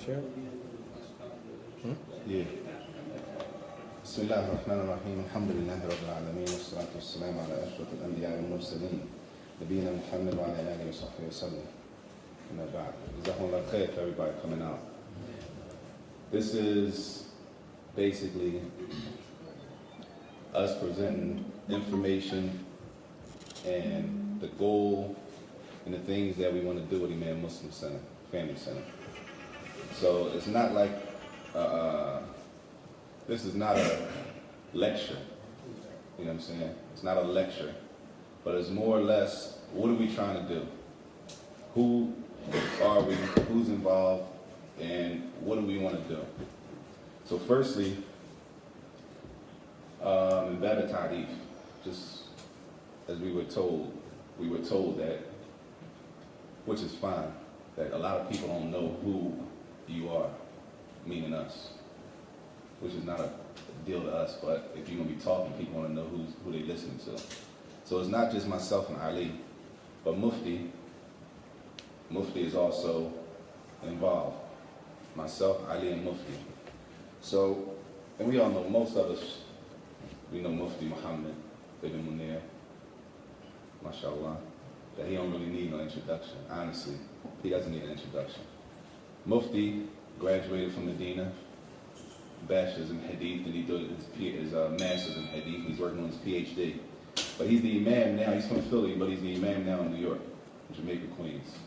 share? Yeah. Bismillah ar-Rahman ar-Rahim. Alhamdulillahi Rabbil Alameen. Wassalatu wassalamu ala ashraf al-anbiya wal-mursaleen. Nabiyyina Muhammad wa ala alihi wa sahbihi wa sallam. Amma ba'd. Jazakumullah khair for everybody coming out. This is basically us presenting information and the goal and the things that we want to do with Imam Muslim Center, Family Center. So it's not like, this is not a lecture, you know what I'm saying? It's not a lecture, but it's more or less, what are we trying to do? Who are we, who's involved, and what do we want to do? So firstly, in Baba Tarif, just as we were told that, which is fine, that a lot of people don't know who you are, meaning us, which is not a deal to us, but if you're going to be talking, people want to know who they listening to. So it's not just myself and Ali, but Mufti is also involved. Myself, Ali, and Mufti. So, and we all know, most of us, we know Mufti Muhammad ibn Munir, mashallah, that he don't really need no introduction. Honestly, he doesn't need an introduction. Mufti graduated from Medina, bachelor's in Hadith, and he did his master's in Hadith. He's working on his PhD. But he's the Imam now. He's from Philly, but he's the Imam now in New York, Jamaica, Queens.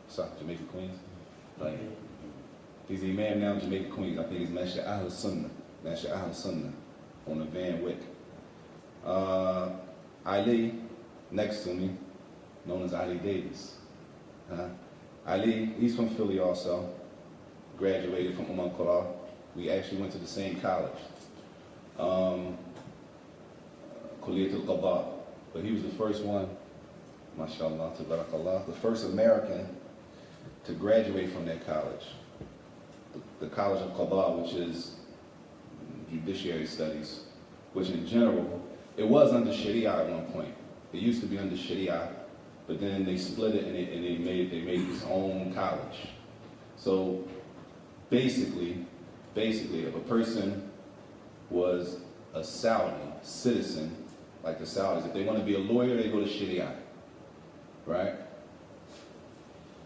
South Jamaica, Queens? Right. He's the Imam now in Jamaica, Queens. I think he's Masha Ahl-Sunnah on the Van Wyck. Ali, next to me, known as Ali Davis. Ali, he's from Philly also, graduated from Imam. We actually went to the same college, Kulliyat al-Qadha, but he was the first one, mashallah, tabarakallah, the first American to graduate from that college, the College of Qadha, which is judiciary studies, which in general, it was under Sharia at one point. It used to be under Sharia, but then they split it and they made its own college. So basically, if a person was a Saudi citizen, like the Saudis, if they want to be a lawyer, they go to Sharia, right?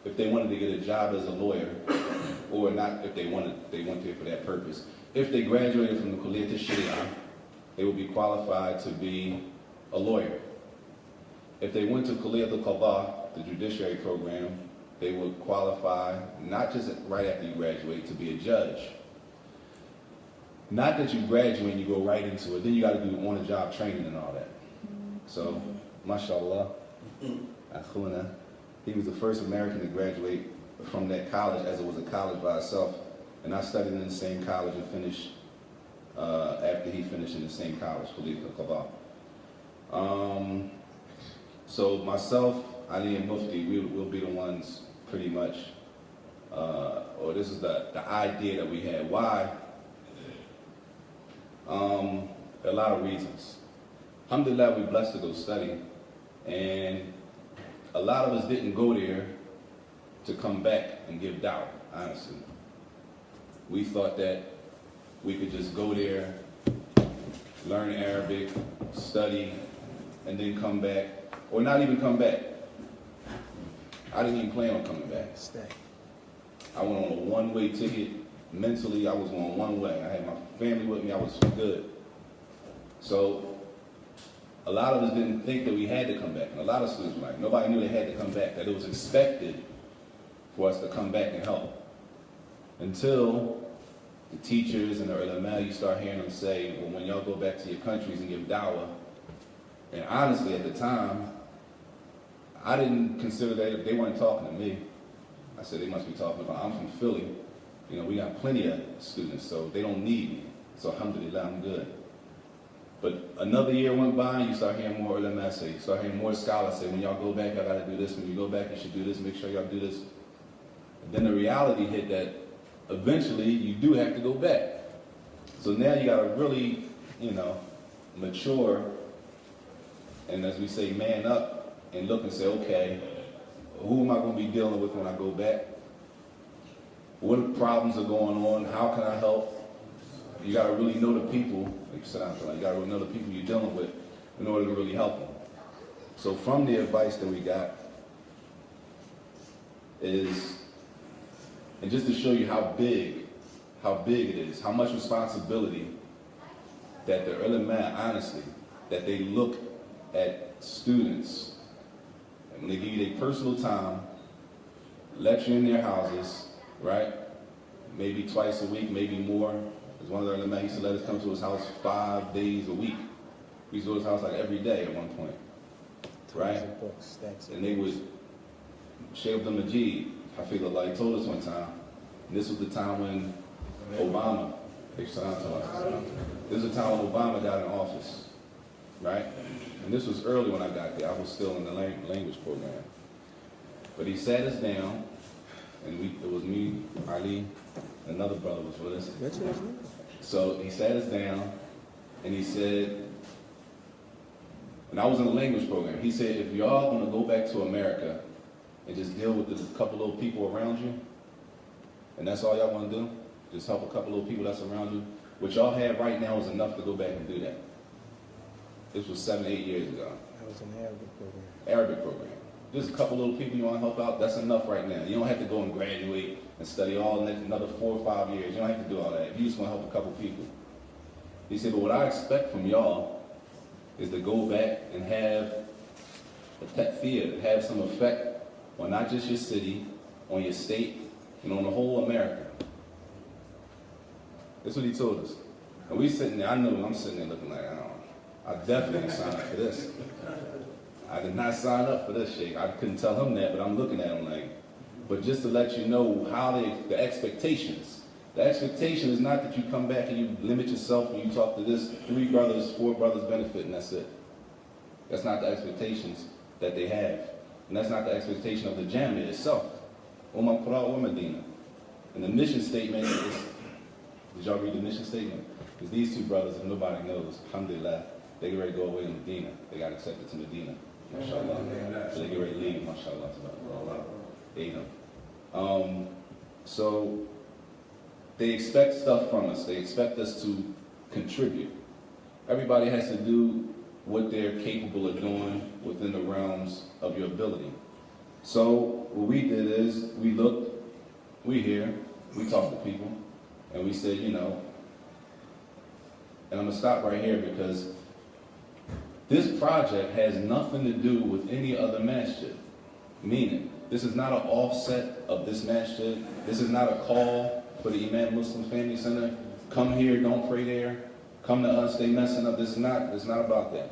If they wanted to get a job as a lawyer, or not, if they went there for that purpose. If they graduated from the Kulliyat al-Sharia, they would be qualified to be a lawyer. If they went to Kulliyat al-Qadha, the judiciary program, they would qualify, not just right after you graduate, to be a judge. Not that you graduate and you go right into it, then you got to do on-the-job training and all that. So, mashallah, akhuna, he was the first American to graduate from that college, as it was a college by itself. And I studied in the same college and finished, after he finished in the same college, Kulliyat al-Qadha. So myself, Ali, and Mufti, we'll be the ones pretty much, or this is the idea that we had. Why? A lot of reasons. Alhamdulillah, we're blessed to go study, and a lot of us didn't go there to come back and give da'wah, honestly. We thought that we could just go there, learn Arabic, study, and then come back, or not even come back. I didn't even plan on coming back. Stay. I went on a one-way ticket. Mentally, I was going one way. I had my family with me. I was good. So a lot of us didn't think that we had to come back. And a lot of students were like, nobody knew they had to come back, that it was expected for us to come back and help. Until the teachers and the ulama, you start hearing them say, well, when y'all go back to your countries and give da'wah. And honestly, at the time, I didn't consider that they weren't talking to me. I said they must be talking about, I'm from Philly. You know, we got plenty of students, so they don't need me. So alhamdulillah, I'm good. But another year went by, and you start hearing more ulama say, you start hearing more scholars say, when y'all go back, y'all gotta do this. When you go back, you should do this. Make sure y'all do this. And then the reality hit that eventually you do have to go back. So now you gotta really, you know, mature, and as we say, man up, and look and say, okay, who am I going to be dealing with when I go back? what problems are going on, how can I help? You gotta really know the people, like you said, you gotta really know the people you're dealing with in order to really help them. So from the advice that we got is, and just to show you how big it is, how much responsibility that the ulama, honestly, that they look at students, and when they give you their personal time, let you in their houses, right? Maybe twice a week, maybe more. There's one of the ulama used to let us come to his house 5 days a week. We used to go to his house like every day at one point, right? And they would share with them a G. I feel like he told us one time, and this was the time when Obama, this is the time when Obama got in office, right? And this was early when I got there. I was still in the language program. But he sat us down, and it was me, Ali, another brother was with us. So he sat us down, and he said, and I was in the language program, he said, if y'all want to go back to America and just deal with the couple little people around you, and that's all y'all want to do, just help a couple little people that's around you, what y'all have right now is enough to go back and do that. This was 7 or 8 years ago. That was an Arabic program. Arabic program. Just a couple little people you want to help out, that's enough right now. You don't have to go and graduate and study all the next another 4 or 5 years. You don't have to do all that. You just want to help a couple people. He said, but what I expect from y'all is to go back and have a taqfir, have some effect on not just your city, on your state, and on the whole America. That's what he told us. And we sitting there, I know I'm sitting there looking like, I definitely didn't sign up for this. I did not sign up for this, Sheikh. I couldn't tell him that, but I'm looking at him like, but just to let you know how the expectations. The expectation is not that you come back and you limit yourself and you talk to this 3 brothers, 4 brothers benefit, and that's it. That's not the expectations that they have. And that's not the expectation of the Jami itself. Umar Qura wa Medina. And the mission statement is, did y'all read the mission statement? It's these 2 brothers, and nobody knows, alhamdulillah, they get ready to go away to Medina. They got accepted to Medina, mashallah. So they get ready to leave, mashallah. You know. So they expect stuff from us. They expect us to contribute. Everybody has to do what they're capable of doing within the realms of your ability. So what we did is we looked, we here, we talked to people, and we said, you know, and I'm going to stop right here because this project has nothing to do with any other masjid. Meaning, this is not an offset of this masjid. This is not a call for the Imam Muslim Family Center. Come here, don't pray there. Come to us, they messing up. It's not about that.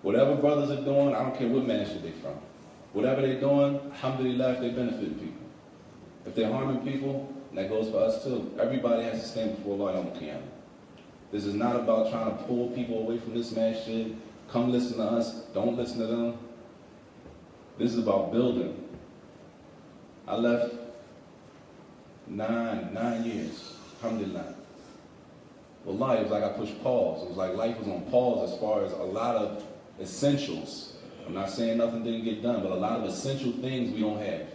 Whatever brothers are doing, I don't care what masjid they're from. Whatever they're doing, alhamdulillah, if they benefit people. If they're harming people, that goes for us too. Everybody has to stand before Allah Yawm al-Qiyamah. This is not about trying to pull people away from this masjid. Come listen to us, don't listen to them. This is about building. I left 9 years, alhamdulillah. Wallahi, it was like I pushed pause. It was like life was on pause as far as a lot of essentials. I'm not saying nothing didn't get done, but a lot of essential things we don't have.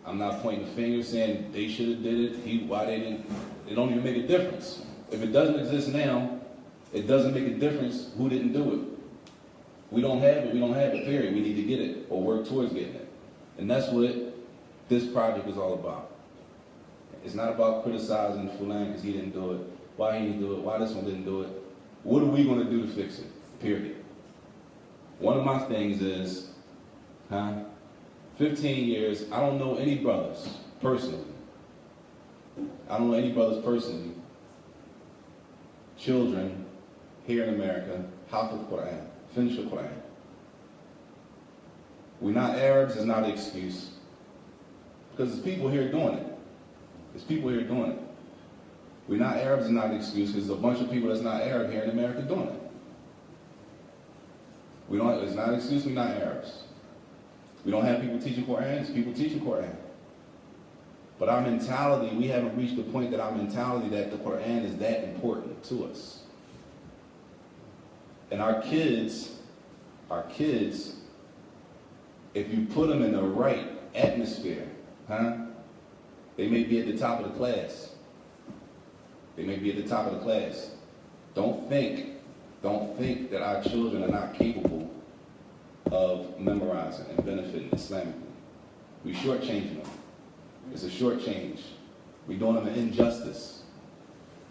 I'm not pointing the finger saying they should have did it, why they didn't. It don't even make a difference. If it doesn't exist now, it doesn't make a difference who didn't do it. We don't have it, period. We need to get it or work towards getting it. And that's what this project is all about. It's not about criticizing Fulan because he didn't do it, why he didn't do it, why this one didn't do it. What are we going to do to fix it, period. One of my things is, 15 years, I don't know any brothers personally. Children here in America, Hafiz Quran, finish the Quran. We're not Arabs is not an excuse. Because there's people here doing it. We're not Arabs is not an excuse because there's a bunch of people that's not Arab here in America doing it. It's not an excuse we're not Arabs. We don't have people teaching Quran, it's people teaching Quran. But our mentality, we haven't reached the point that our mentality that the Quran is that important to us. And our kids, if you put them in the right atmosphere, They may be at the top of the class. They may be at the top of the class. Don't think that our children are not capable of memorizing and benefiting Islamically. We shortchanging them. It's a shortchange. We're doing them an injustice.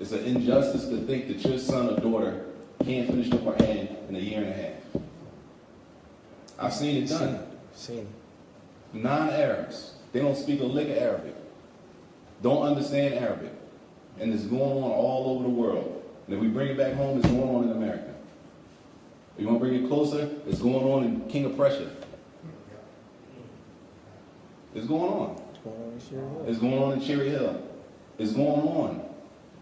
It's an injustice to think that your son or daughter can't finish the Quran in a year and a half. I've seen it done. Non-Arabs. They don't speak a lick of Arabic. Don't understand Arabic. And it's going on all over the world. And if we bring it back home, it's going on in America. If you want to bring it closer, it's going on in King of Prussia. It's going on. It's going on in Cherry Hill. It's going on.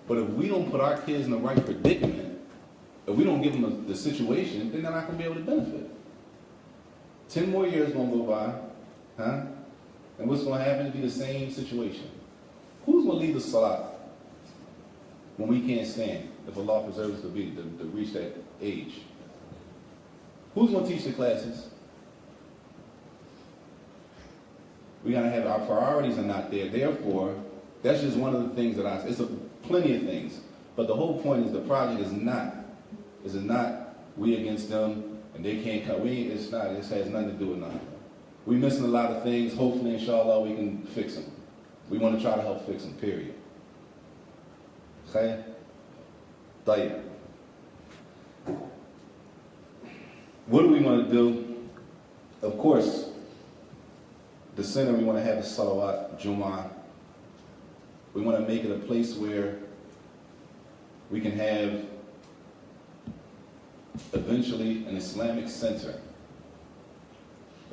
But if we don't put our kids in the right predicament, if we don't give them the situation, then they're not going to be able to benefit. 10 more years going to go by, huh? And what's going to happen? It'll be the same situation. Who's going to lead the salat when we can't stand, if Allah preserves us to reach that age? Who's going to teach the classes? We got to have, our priorities are not there. Therefore, that's just one of the things that it's plenty of things. But the whole point is the project is not we against them and they can't come. It's not, it has nothing to do with nothing. We're missing a lot of things. Hopefully, inshallah, we can fix them. We want to try to help fix them, period. Okay? Tayyib. What do we want to do? Of course, the center we want to have is salawat, Jumu'ah. We want to make it a place where we can have eventually an Islamic center.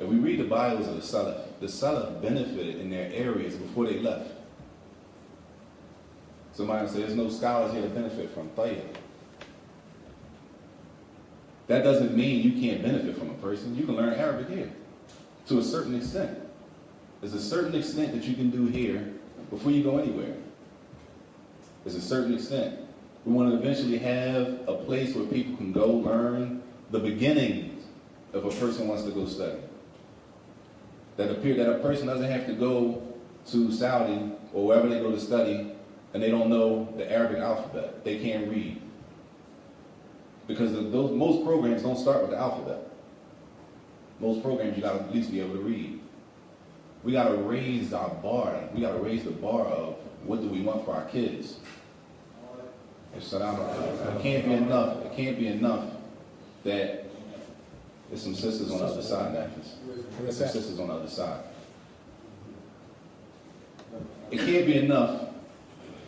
If we read the Bibles of the Salaf benefited in their areas before they left. Somebody will say, there's no scholars here to benefit from. Tayyib. That doesn't mean you can't benefit from a person. You can learn Arabic here, to a certain extent. There's a certain extent that you can do here before you go anywhere. There's a certain extent. We want to eventually have a place where people can go learn the beginnings if a person wants to go study. That a person doesn't have to go to Saudi or wherever they go to study and they don't know the Arabic alphabet. They can't read. Because most programs don't start with the alphabet. Most programs you got to at least be able to read. We got to raise our bar. We got to raise the bar of what do we want for our kids. It can't be enough. It can't be enough that there's some sisters on the other side. There's some sisters on the other side. It can't be enough,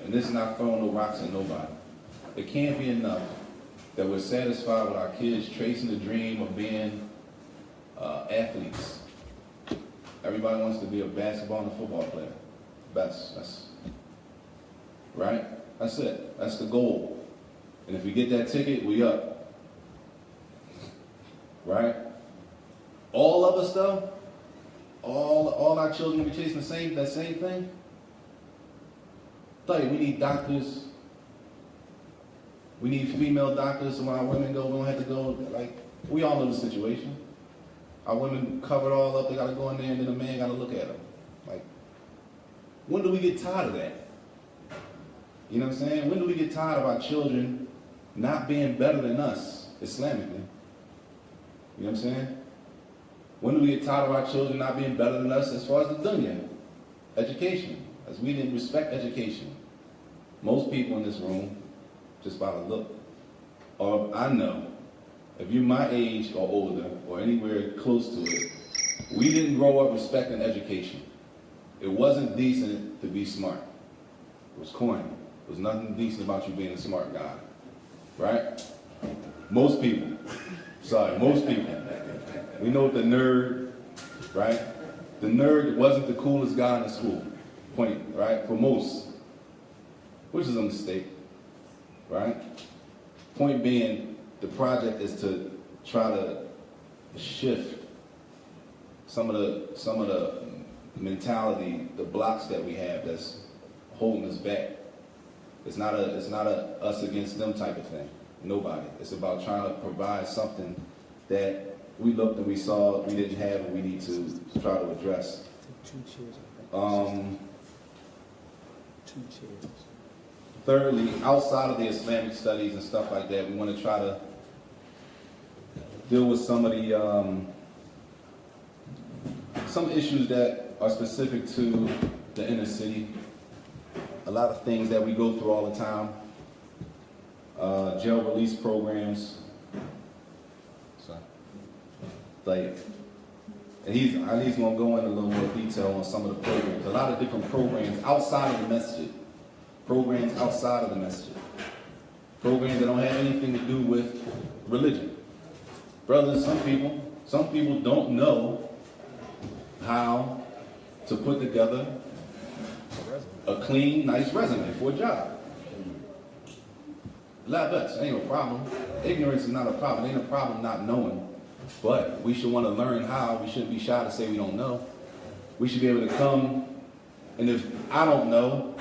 and this is not throwing no rocks at nobody. It can't be enough that we're satisfied with our kids chasing the dream of being athletes. Everybody wants to be a basketball and a football player. That's right? That's it. That's the goal. And if we get that ticket, we up. Right? All other stuff, all our children will be chasing that same thing. Tell you, we need doctors. We need female doctors, so when our women go, we don't have to go, like, we all know the situation. Our women covered all up, they gotta go in there and then the man gotta look at them. Like, when do we get tired of that? You know what I'm saying? When do we get tired of our children not being better than us, Islamically? You know what I'm saying? When do we get tired of our children not being better than us as far as the dunya? Education. As we didn't respect education. Most people in this room, just by the look, or I know, if you're my age or older, or anywhere close to it, we didn't grow up respecting education. It wasn't decent to be smart. It was corny. There was nothing decent about you being a smart guy. Right? Most people. Most people. We know the nerd, right? The nerd wasn't the coolest guy in the school. Point, right? For most. Which is a mistake. Right? Point being, the project is to try to shift some of the mentality, the blocks that we have that's holding us back. It's not a us against them type of thing. Nobody. It's about trying to provide something that we looked and we saw we didn't have and we need to try to address. Thirdly, outside of the Islamic studies and stuff like that, we want to try to deal with some of the some issues that are specific to the inner city. A lot of things that we go through all the time. Jail release programs. So, like, and he's going to go into a little more detail on some of the programs. A lot of different programs outside of the masjid. Programs outside of the masjid. Programs that don't have anything to do with religion. Brothers, some people don't know how to put together a clean, nice resume for a job. A lot of us, ain't no problem. Ignorance is not a problem. It ain't a problem not knowing. But we should want to learn how. We shouldn't be shy to say we don't know. We should be able to come, and if I don't know,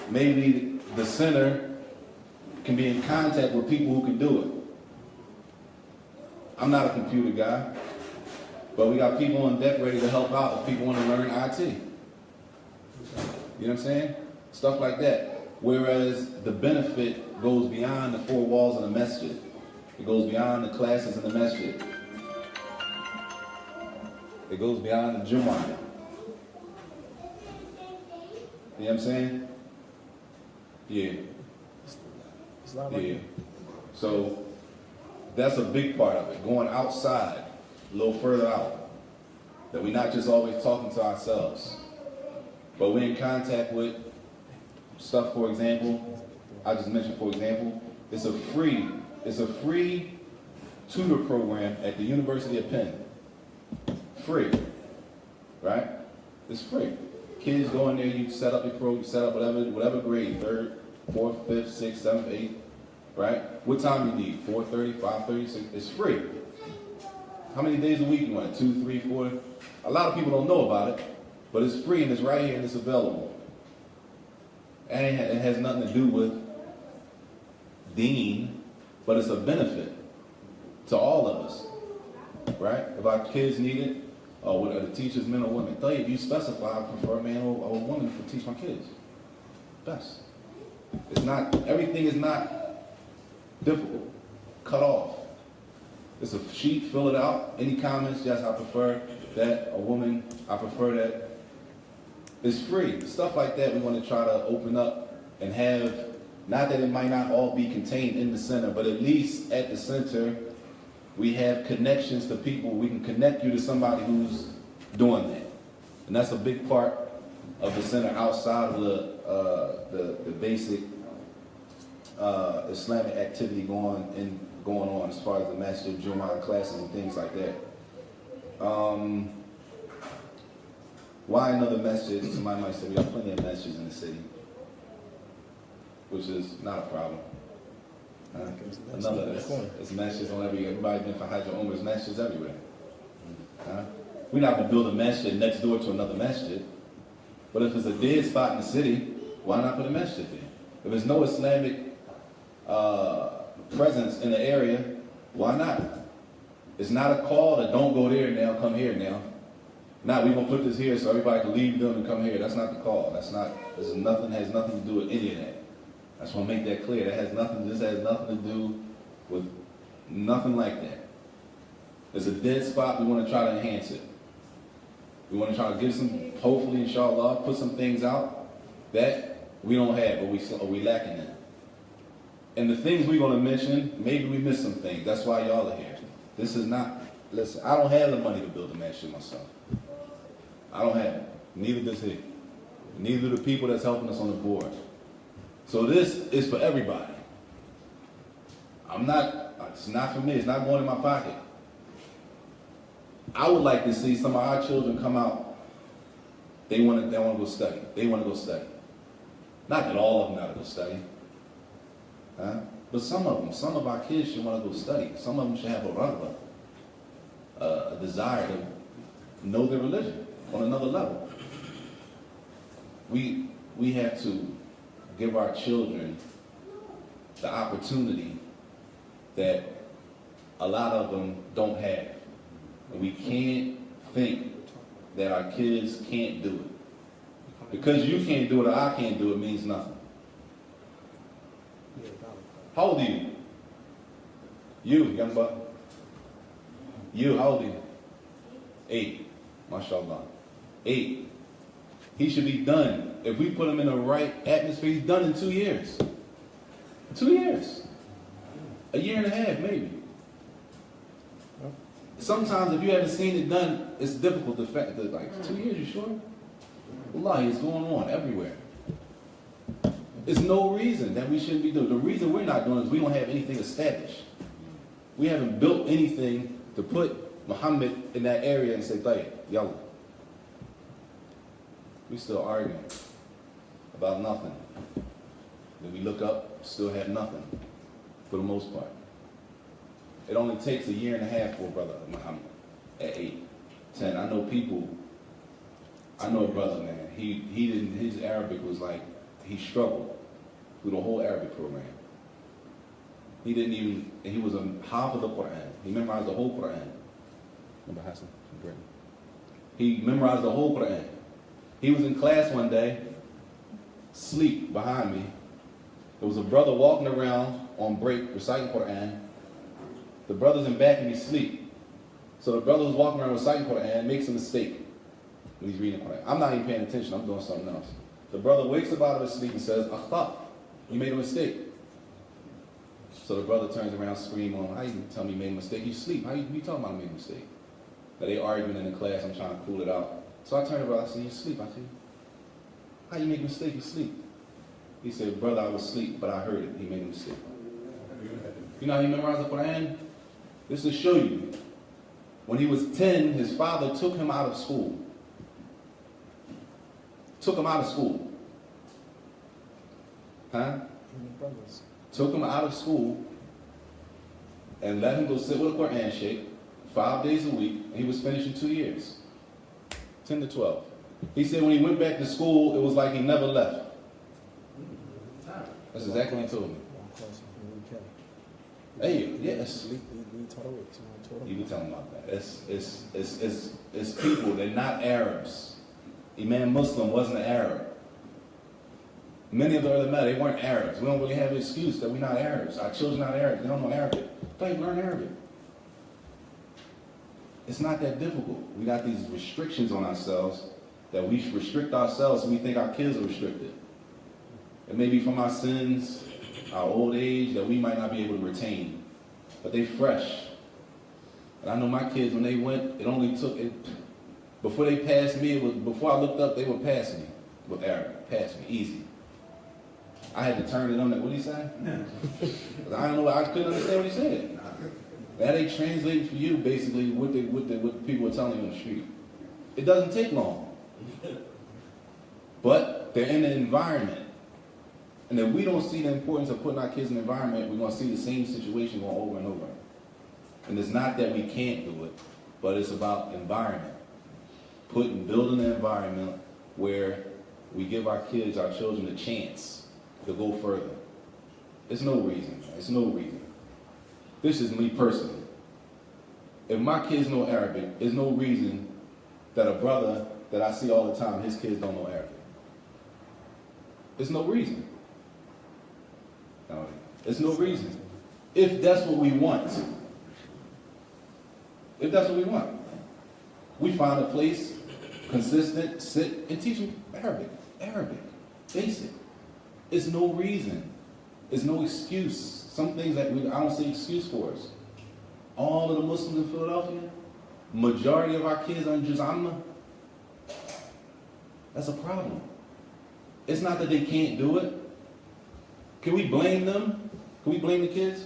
maybe the center can be in contact with people who can do it. I'm not a computer guy, but we got people on deck ready to help out if people want to learn IT. You know what I'm saying? Stuff like that. Whereas the benefit goes beyond the four walls of the masjid. It goes beyond the classes in the masjid. It goes beyond the Jumu'ah. You know what I'm saying? Yeah. Yeah. So that's a big part of it. Going outside, a little further out. That we're not just always talking to ourselves, but we're in contact with stuff. For example, I just mentioned, for example, it's a free tutor program at the University of Penn. Free, right? It's free. Kids go in there, you set up your program, you set up whatever grade, 3rd, 4th, 5th, 6th, 7th, 8th, right? What time you need? 4:30, 5:30, 6. It's free. How many days a week you want? 2, 3, 4? A lot of people don't know about it, but it's free and it's right here and it's available. And it has nothing to do with deen, but it's a benefit to all of us, right? If our kids need it, or whether the teachers, men or women, tell you if you specify, I prefer a man or a woman to teach my kids. Best. It's not, everything is not difficult. Cut off. It's a sheet, fill it out. Any comments? Yes, I prefer that. A woman, I prefer that. It's free. Stuff like that we want to try to open up and have, not that it might not all be contained in the center, but at least at the center, we have connections to people. We can connect you to somebody who's doing that. And that's a big part of the center outside of the basic Islamic activity going on as far as the masjid, Jumu'ah classes and things like that. Why another masjid? Somebody might say we have plenty of masjids in the city, which is not a problem. It's masjids on everybody been for Hajj or Umrah, it's masjids everywhere. We're not going to build a masjid next door to another masjid, but if it's a dead spot in the city, why not put a masjid there? If there's no Islamic presence in the area, why not? It's not a call to don't go there now, come here now. Now we're going to put this here so everybody can leave them and come here. That's not the call. Has nothing to do with any of that. I just want to make that clear. This has nothing to do with nothing like that. It's a dead spot. We want to try to enhance it. We want to try to give some, hopefully, inshallah, put some things out that we don't have, but we lacking in. And the things we're going to mention, maybe we missed some things. That's why y'all are here. This is not, listen, I don't have the money to build a masjid myself. I don't have it. Neither does he. Neither do the people that's helping us on the board. So this is for everybody. It's not for me. It's not going in my pocket. I would like to see some of our children come out. They want to go study. They want to go study. Not that all of them got to go study. But some of our kids should want to go study. Some of them should have a desire to know their religion on another level. We have to give our children the opportunity that a lot of them don't have. And we can't think that our kids can't do it. Because you can't do it or I can't do it means nothing. How old are you? You, young buck. You, how old are you? 8. MashaAllah. 8. He should be done. If we put him in the right atmosphere, he's done in 2 years. 2 years. A year and a half, maybe. Sometimes if you haven't seen it done, it's difficult to fact that, like, 2 years, you sure? Allah, it's going on everywhere. There's no reason that we shouldn't be doing it. The reason we're not doing it is we don't have anything established. We haven't built anything to put Muhammad in that area and say, "Tayyib, yalla." We still arguing about nothing. Then we look up, still have nothing, for the most part. It only takes a year and a half for a brother Muhammad at 8, 10. I know people. I know a brother, man. He didn't. His Arabic was like he struggled through the whole Arabic program. He didn't even. He was a half of the Quran. He memorized the whole Quran. Remember Hassan from Britain? He memorized the whole Quran. He was in class one day, sleep behind me. There was a brother walking around on break reciting Quran. The brother's in back and he's asleep. So the brother was walking around reciting Quran, makes a mistake when he's reading Quran. I'm not even paying attention, I'm doing something else. The brother wakes up out of his sleep and says, "Akhta, you made a mistake." So the brother turns around, screaming, "How you tell me you made a mistake? You sleep. How you talking about I made a mistake?" Now they arguing in the class, I'm trying to cool it out. So I turned around, I said, "You sleep." I said, "How you make a mistake? You sleep." He said, "Brother, I was asleep, but I heard it. He made a mistake." You know how he memorized the Quran? This will show you. When he was 10, his father took him out of school. Took him out of school. Huh? Took him out of school and let him go sit with a Quran sheikh 5 days a week, and he was finished in 2 years. 10 to 12. He said when he went back to school, it was like he never left. That's exactly what he told me. Hey, yes. You can tell him about that. It's people, they're not Arabs. Imam Muslim wasn't an Arab. Many of the other men, they weren't Arabs. We don't really have an excuse that we're not Arabs. Our children are not Arabs. They don't know Arabic. They learn Arabic. It's not that difficult. We got these restrictions on ourselves that we restrict ourselves and we think our kids are restricted. It may be from our sins, our old age, that we might not be able to retain. But they fresh. And I know my kids, when they went, it only took, before they passed me, before I looked up, they were passing me with Arabic. Passed me, easy. I had to turn it on. What did he say? I don't know. I couldn't understand what he said. That ain't translating for you, basically, what people are telling you on the street. It doesn't take long. But they're in the environment. And if we don't see the importance of putting our kids in the environment, we're going to see the same situation going over and over. And it's not that we can't do it, but it's about environment. Building an environment where we give our kids, our children, a chance to go further. There's no reason. There's no reason. This is me personally. If my kids know Arabic, there's no reason that a brother that I see all the time, his kids don't know Arabic. There's no reason. There's no reason. If that's what we want. If that's what we want. We find a place, consistent, sit, and teach them Arabic. Arabic. Basic. It's no reason. It's no excuse. Some things that I don't see excuse for us. All of the Muslims in Philadelphia, majority of our kids are in Juz Amma. That's a problem. It's not that they can't do it. Can we blame them? Can we blame the kids?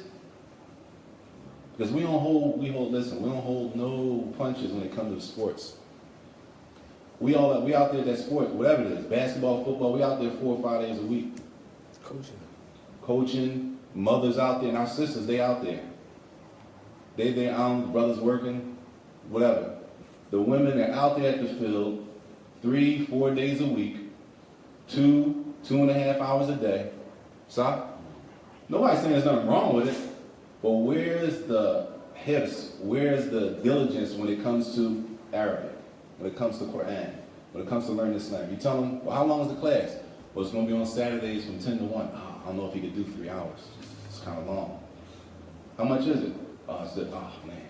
Because we don't hold no punches when it comes to sports. We out there at that sport, whatever it is, basketball, football, we out there 4 or 5 days a week. Coaching, mothers out there, and our sisters, they out there. They out, brothers working, whatever. The women are out there at the field 3, 4 days a week, 2.5 hours a day. So, nobody's saying there's nothing wrong with it, but where's the hirs, where's the diligence when it comes to Arabic, when it comes to Quran, when it comes to learning Islam. You tell him, well, how long is the class? Well, it's going to be on Saturdays from 10 to 1. I don't know if he could do 3 hours. It's kind of long. How much is it? I said, oh, man.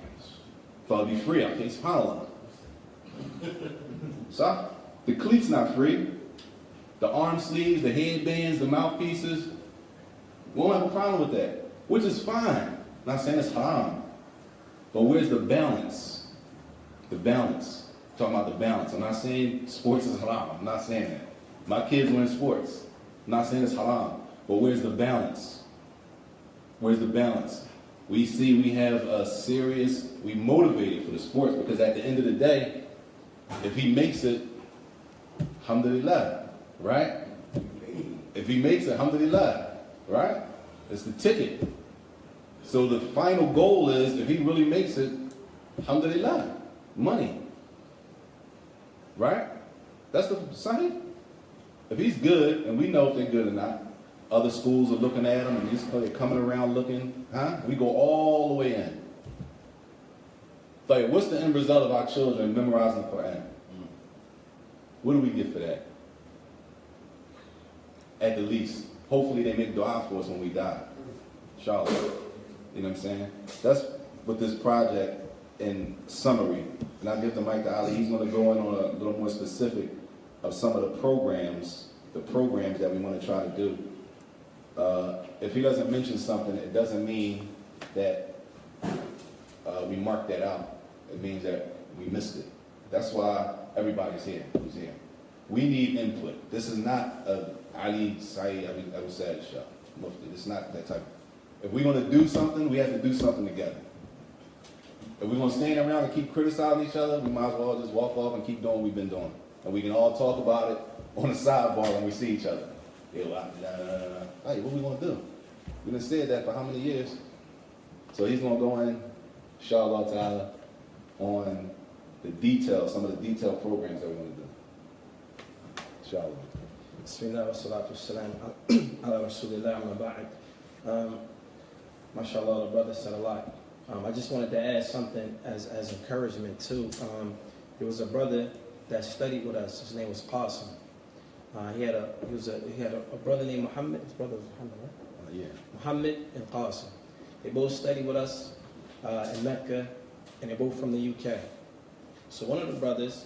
Thought it'd be free. Okay, subhanAllah. So, the cleat's not free. The arm sleeves, the headbands, the mouthpieces. We don't have a problem with that, which is fine. I'm not saying it's haram. But where's the balance? The balance. I'm talking about the balance. I'm not saying sports is haram. I'm not saying that. My kids were in sports. I'm not saying it's haram. But where's the balance? Where's the balance? We see we have a serious, we motivated for the sports because at the end of the day, if he makes it, alhamdulillah, right? If he makes it, alhamdulillah, right? It's the ticket. So the final goal is, if he really makes it, alhamdulillah, money. Right? That's the Saajid. If he's good, and we know if they're good or not, other schools are looking at him, and they're coming around looking, we go all the way in. Like, what's the end result of our children memorizing the Quran? What do we get for that? At the least. Hopefully they make dua for us when we die. Inshallah. You know what I'm saying? That's what this project in summary. And I'll give the mic to Ali. He's going to go in on a little more specific of some of the programs that we want to try to do. If he doesn't mention something, it doesn't mean that we marked that out. It means that we missed it. That's why everybody's here. Who's here? We need input. This is not a Ali, Saeed, Abu Saad show. It's not that type. If we're going to do something, we have to do something together. If we're going to stand around and keep criticizing each other, we might as well just walk off and keep doing what we've been doing. And we can all talk about it on the sidebar when we see each other. Hey, what are we going to do? We've been saying that for how many years? So he's going to go in, inshallah ta'ala, on the details, some of the detailed programs that we're going to do. Inshallah. Bismillah wa salatu wassalam ala rasulillah wa ba'd. Mashallah, the brother said a lot. I just wanted to add something as encouragement too. There was a brother that studied with us. His name was Qasim. He had a brother named Muhammad. His brother was Muhammad, right? Yeah. Muhammad and Qasim. They both studied with us in Mecca, and they're both from the UK. So one of the brothers,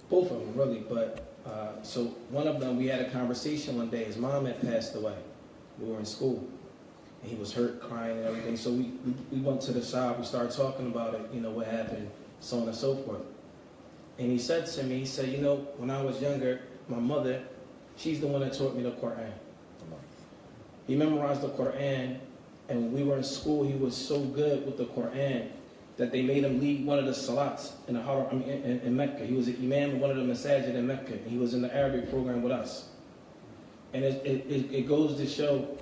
both of them really, but so one of them, we had a conversation one day. His mom had passed away. We were in school, and he was hurt, crying and everything. So we went to the side. We started talking about it, what happened, so on and so forth. And he said to me, he said, when I was younger, my mother, she's the one that taught me the Quran. He memorized the Quran, and when we were in school, he was so good with the Quran that they made him lead one of the salats in the Haram, in Mecca. He was an Imam in one of the Saajid in Mecca. He was in the Arabic program with us. And it goes to show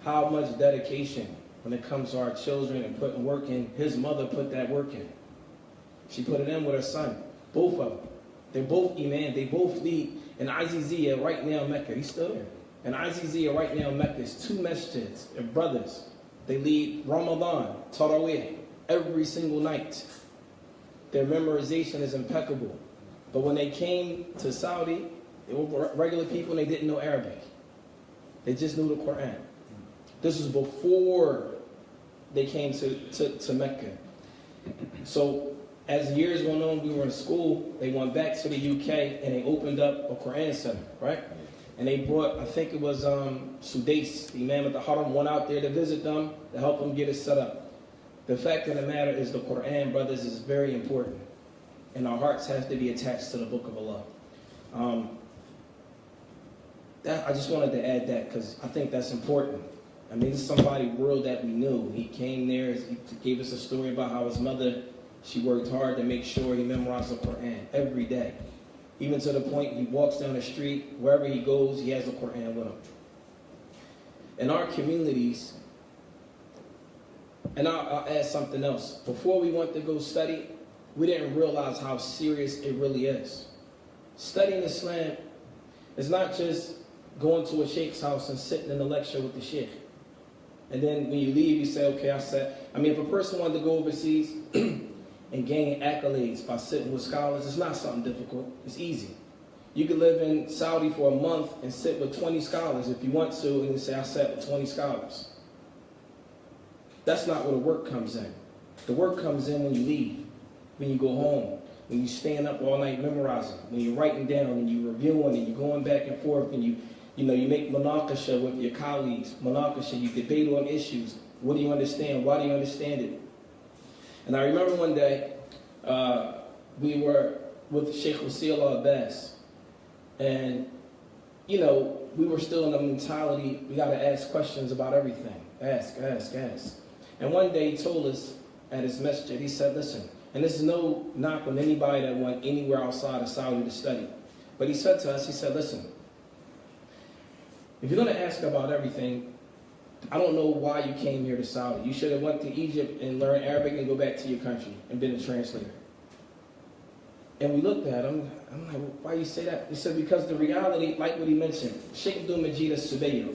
how much dedication when it comes to our children and putting work in. His mother put that work in. She put it in with her son. Both of them. They're both Imam. They both lead in Aziziyah right now in Mecca. He's still there. In Aziziyah right now in Mecca, it's 2 masjids. They're brothers. They lead Ramadan, Taraweeh, every single night. Their memorization is impeccable. But when they came to Saudi, they were regular people and they didn't know Arabic. They just knew the Quran. This was before they came to Mecca. So as years went on, we were in school, they went back to the UK and they opened up a Quran center, right? And they brought, I think it was Sudais, the Imam at the Haram, went out there to visit them, to help them get it set up. The fact of the matter is the Quran, brothers, is very important. And our hearts have to be attached to the Book of Allah. I just wanted to add that because I think that's important. I mean, this is somebody world that we knew. He came there, he gave us a story about how his mother, she worked hard to make sure he memorized the Quran every day. Even to the point he walks down the street, wherever he goes, he has the Quran with him. In our communities, and I'll add something else. Before we went to go study, we didn't realize how serious it really is. Studying Islam is not just going to a sheikh's house and sitting in the lecture with the sheikh. And then when you leave, you say, okay, if a person wanted to go overseas and gain accolades by sitting with scholars, it's not something difficult. It's easy. You could live in Saudi for a month and sit with 20 scholars if you want to, and then say, I sat with 20 scholars. That's not where the work comes in. The work comes in when you leave, when you go home, when you're staying up all night memorizing, when you're writing down and you're reviewing and you're going back and forth and you make munaqasha with your colleagues, munaqasha, you debate on issues. What do you understand? Why do you understand it? And I remember one day, we were with Sheikh Wasil al-Abbas, and, we were still in the mentality, we got to ask questions about everything. Ask. And one day he told us at his masjid, he said, listen, and this is no knock on anybody that went anywhere outside of Saudi to study, but he said to us, he said, listen, if you're going to ask about everything, I don't know why you came here to Saudi. You should have went to Egypt and learned Arabic and go back to your country and been a translator. And we looked at him, I'm like, well, why you say that? He said, because the reality, like what he mentioned, Sheikh Abdul Majid al-Subayr,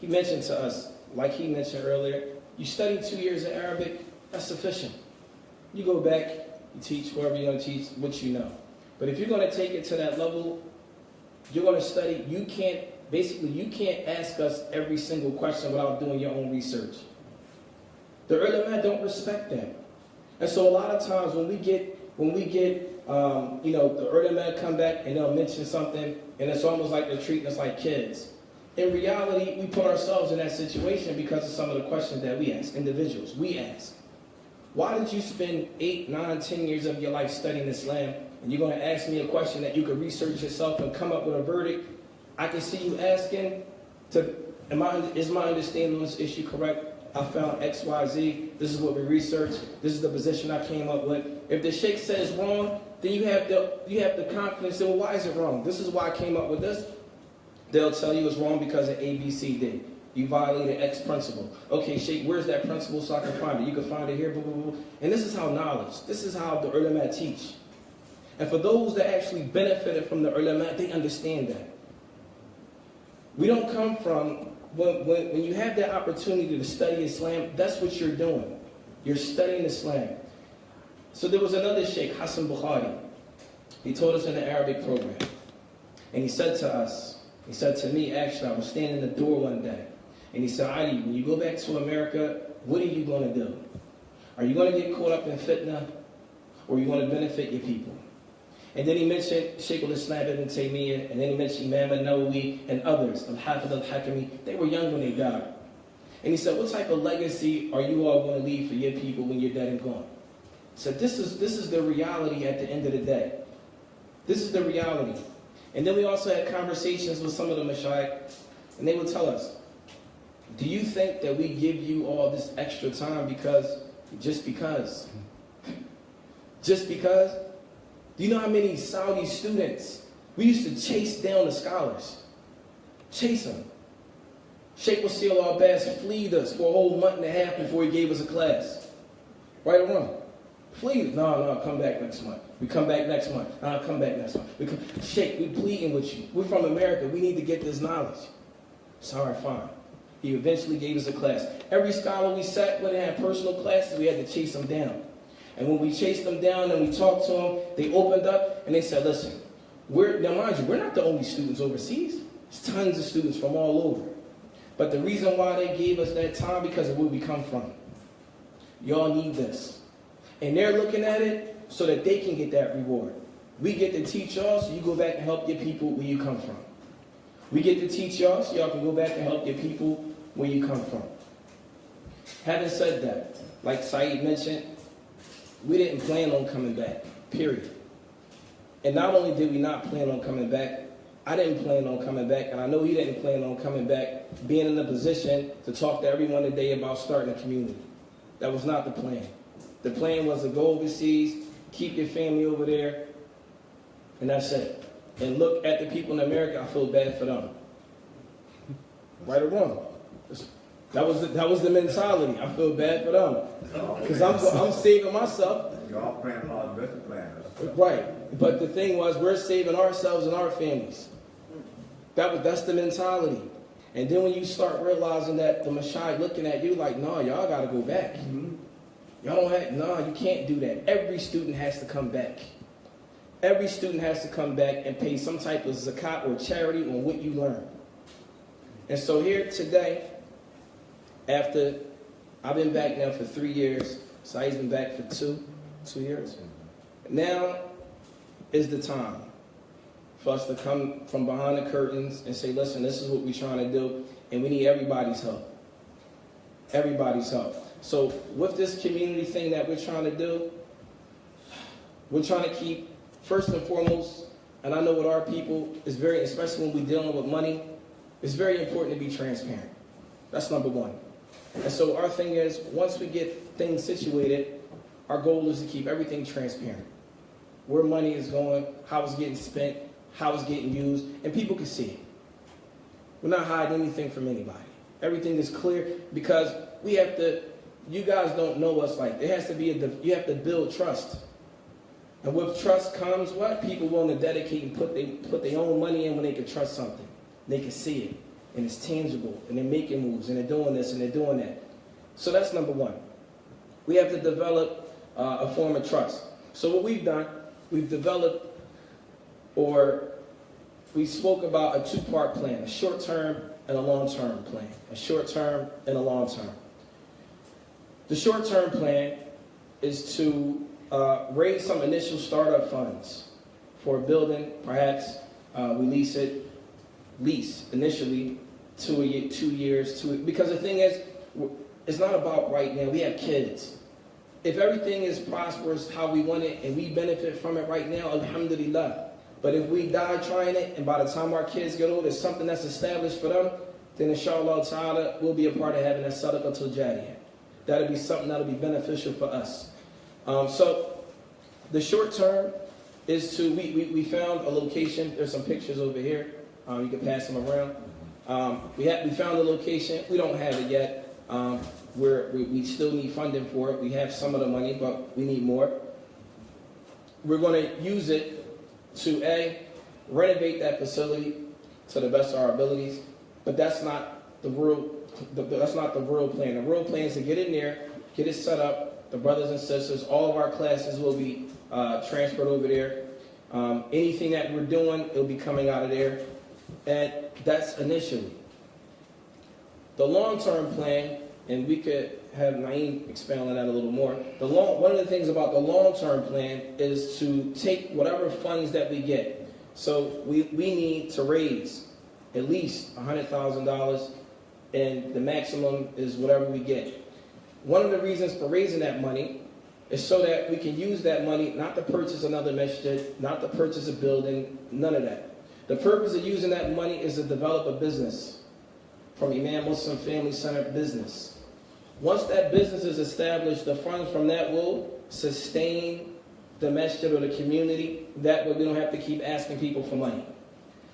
he mentioned to us, like he mentioned earlier, you study 2 years of Arabic, that's sufficient. You go back, you teach whoever you're going to teach, what you know. But if you're going to take it to that level, you're going to study, you can't ask us every single question without doing your own research. The ulama don't respect that. And so a lot of times when we get the ulama come back and they'll mention something, and it's almost like they're treating us like kids. In reality, we put ourselves in that situation because of some of the questions that we ask, individuals. We ask, why did you spend 8, 9, 10 years of your life studying Islam, and you're going to ask me a question that you could research yourself and come up with a verdict? I can see you asking, is my understanding on this issue correct? I found X, Y, Z. This is what we researched. This is the position I came up with. If the sheikh says wrong, then you have the confidence to say, well, why is it wrong? This is why I came up with this. They'll tell you it's wrong because of A, B, C, D. You violated X principle. Okay, sheikh, where's that principle so I can find it? You can find it here, blah, blah, blah. And this is how knowledge, this is how the ulama teach. And for those that actually benefited from the ulama, they understand that. We don't come from, when you have that opportunity to study Islam, that's what you're doing. You're studying Islam. So there was another sheikh, Hassan Bukhari. He told us in the Arabic program. And he said to us, he said to me, actually, I was standing in the door one day. And he said, Ali, when you go back to America, what are you going to do? Are you going to get caught up in fitna? Or are you going to benefit your people? And then he mentioned Shaykh al-Islam ibn Taymiyyah, and then he mentioned Imam al-Nawawi and others, al-Hafidh al-Hakami. They were young when they died. And he said, what type of legacy are you all going to leave for your people when you're dead and gone? He said, this is the reality at the end of the day. This is the reality. And then we also had conversations with some of the mashayikh, and they would tell us, do you think that we give you all this extra time just because? Just because? Do you know how many Saudi students, we used to chase down the scholars? Chase them. Sheikh Wasil al-Abbas fleed us for a whole month and a half before he gave us a class. Right or wrong? Fleed. No, come back next month. We come back next month. No, come back next month. Sheikh, we pleading with you. We're from America. We need to get this knowledge. Sorry, fine. He eventually gave us a class. Every scholar we sat with and had personal classes, we had to chase them down. And when we chased them down and we talked to them, they opened up and they said, listen, now mind you, we're not the only students overseas. There's tons of students from all over. But the reason why they gave us that time, because of where we come from. Y'all need this. And they're looking at it so that they can get that reward. We get to teach y'all so you go back and help your people where you come from. We get to teach y'all so y'all can go back and help your people where you come from. Having said that, like Saajid mentioned, we didn't plan on coming back, period. And not only did we not plan on coming back, I didn't plan on coming back, and I know he didn't plan on coming back, being in a position to talk to everyone today about starting a community. That was not the plan. The plan was to go overseas, keep your family over there, and that's it. And look at the people in America, I feel bad for them. Right or wrong? That was the mentality. I feel bad for them. Because I'm saving myself. Y'all planning on better plans. Right. But the thing was, we're saving ourselves and our families. That's the mentality. And then when you start realizing that the Mashai looking at you like, no, y'all got to go back. Y'all don't have, no, you can't do that. Every student has to come back. every student has to come back and pay some type of zakat or charity on what you learn. And so here today, after I've been back now for 3 years, Saajid's been back for two years. Now is the time for us to come from behind the curtains and say, listen, this is what we're trying to do, and we need everybody's help. Everybody's help. So with this community thing that we're trying to do, we're trying to keep, first and foremost, and I know with our people, it's very, especially when we're dealing with money, it's very important to be transparent. That's number one. And so our thing is, once we get things situated, our goal is to keep everything transparent. Where money is going, how it's getting spent, how it's getting used, and people can see it. We're not hiding anything from anybody. Everything is clear because we have to, you guys don't know us like, it has to be, you have to build trust. And with trust comes what? People willing to dedicate and put their own money in when they can trust something. They can see it, and it's tangible, and they're making moves, and they're doing this, and they're doing that. So that's number one. We have to develop a form of trust. So what we've done, we've developed, or we spoke about a two-part plan, a short-term and a long-term plan, a short-term and a long-term. The short-term plan is to raise some initial startup funds for a building, perhaps we lease initially 2 years, because the thing is, it's not about right now. We have kids. If everything is prosperous how we want it and we benefit from it right now, alhamdulillah. But if we die trying it and by the time our kids get old, it's something that's established for them, then inshallah ta'ala, we'll be a part of having that sadaqatul jariyah. That'll be something that'll be beneficial for us. So the short term is to, we found a location. There's some pictures over here. You can pass them around. We found a location. We don't have it yet. We still need funding for it. We have some of the money, but we need more. We're going to use it to renovate that facility to the best of our abilities. But that's not the real plan. The real plan is to get in there, get it set up. The brothers and sisters, all of our classes will be transferred over there. Anything that we're doing, it'll be coming out of there. And that's initially. The long-term plan, and we could have Naeem expound on that a little more. One of the things about the long-term plan is to take whatever funds that we get. So we need to raise at least $100,000, and the maximum is whatever we get. One of the reasons for raising that money is so that we can use that money not to purchase another masjid, not to purchase a building, none of that. The purpose of using that money is to develop a business from Imam Muslim Family Center business. Once that business is established, the funds from that will sustain the masjid or the community. That way we don't have to keep asking people for money.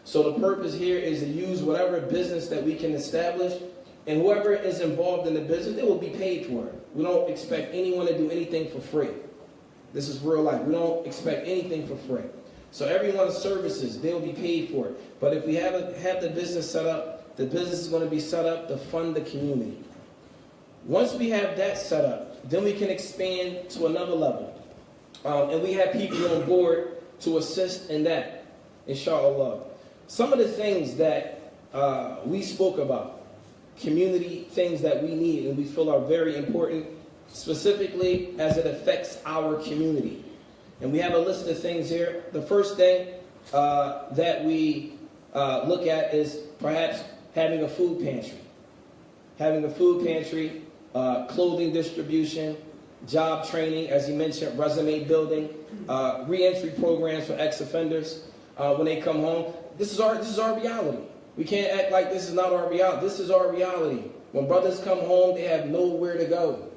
So the purpose here is to use whatever business that we can establish, and whoever is involved in the business, they will be paid for it. We don't expect anyone to do anything for free. This is real life. We don't expect anything for free. So everyone's services, they'll be paid for it. But if we have the business set up, the business is going to be set up to fund the community. Once we have that set up, then we can expand to another level. And we have people on board to assist in that, inshallah. Some of the things that we spoke about, community things that we need and we feel are very important, specifically as it affects our community. And we have a list of things here. The first thing that we look at is perhaps having a food pantry. Having a food pantry, clothing distribution, job training, as you mentioned, resume building, re-entry programs for ex-offenders when they come home. This is our reality. We can't act like this is not our reality. This is our reality. When brothers come home, they have nowhere to go.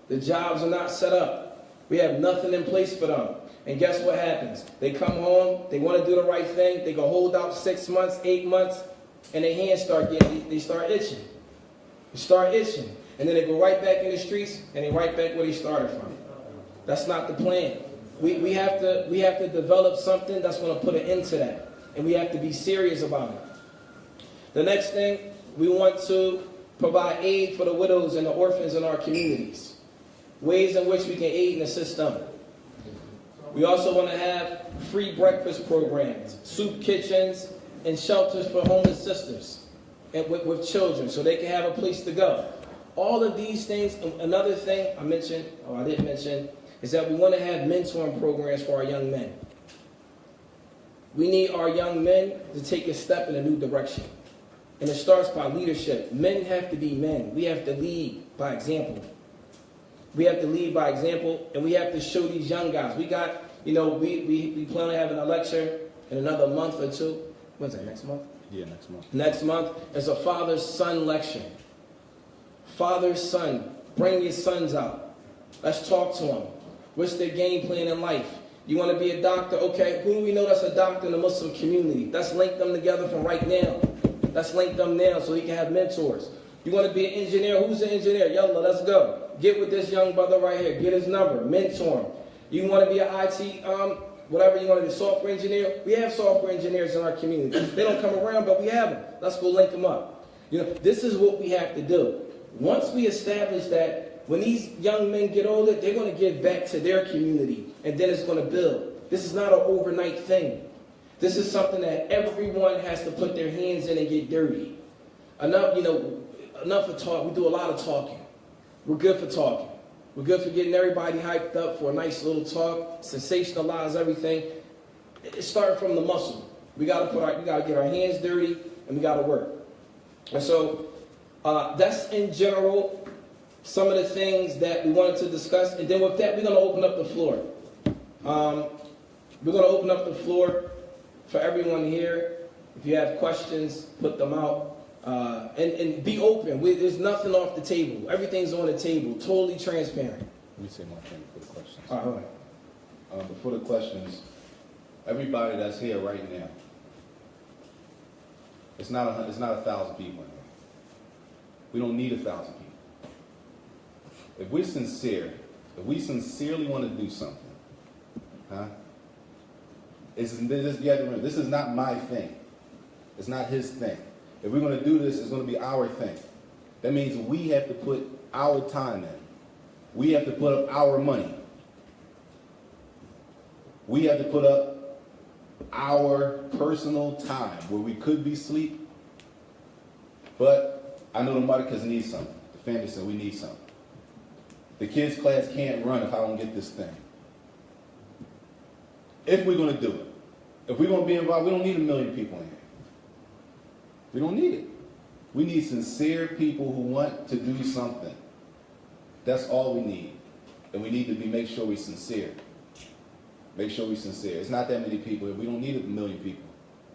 The jobs are not set up. We have nothing in place for them. And guess what happens? They come home, they want to do the right thing, they go hold out 6 months, 8 months, and their hands start itching. They start itching. And then they go right back in the streets, and they right back where they started from. That's not the plan. We have to develop something that's going to put an end to that. And we have to be serious about it. The next thing, we want to provide aid for the widows and the orphans in our communities. Ways in which we can aid and assist them. We also want to have free breakfast programs, soup kitchens, and shelters for homeless sisters and with children so they can have a place to go. All of these things. Another thing I mentioned, or I didn't mention, is that we want to have mentoring programs for our young men. We need our young men to take a step in a new direction. And it starts by leadership. Men have to be men. We have to lead by example. We have to lead by example, and we have to show these young guys. We got, we plan on having a lecture in another month or two. When's that, next month? Yeah, next month. Next month is a father-son lecture. Father-son, bring your sons out. Let's talk to them. What's their game plan in life? You want to be a doctor? Okay, who do we know that's a doctor in the Muslim community? Let's link them together from right now. Let's link them now so he can have mentors. You want to be an engineer? Who's an engineer? Yalla, let's go. Get with this young brother right here. Get his number. Mentor him. You want to be an IT, whatever you want to be, software engineer? We have software engineers in our community. They don't come around, but we have them. Let's go link them up. This is what we have to do. Once we establish that, when these young men get older, they're going to give back to their community, and then it's going to build. This is not an overnight thing. This is something that everyone has to put their hands in and get dirty. Enough for talk. We do a lot of talking. We're good for talking. We're good for getting everybody hyped up for a nice little talk, sensationalize everything. It's starting from the muscle. We gotta get our hands dirty, and we gotta work. And so that's in general some of the things that we wanted to discuss. And then with that, we're gonna open up the floor. We're gonna open up the floor for everyone here. If you have questions, put them out. And be open. There's nothing off the table. Everything's on the table. Totally transparent. Let me say one thing for the questions. All right, go ahead. Before the questions, everybody that's here right now, it's not 1,000 people in here. We don't need 1,000 people. If we're sincere, if we sincerely want to do something, you have to remember, this is not my thing. It's not his thing. If we're going to do this, it's going to be our thing. That means we have to put our time in. We have to put up our money. We have to put up our personal time where we could be asleep. But I know the Marcus need something. The family said we need something. The kids' class can't run if I don't get this thing. If we're going to do it. If we're going to be involved, we don't need 1 million people in here. We don't need it. We need sincere people who want to do something. That's all we need. And we need to make sure we're sincere. Make sure we're sincere. It's not that many people. We don't need 1 million people.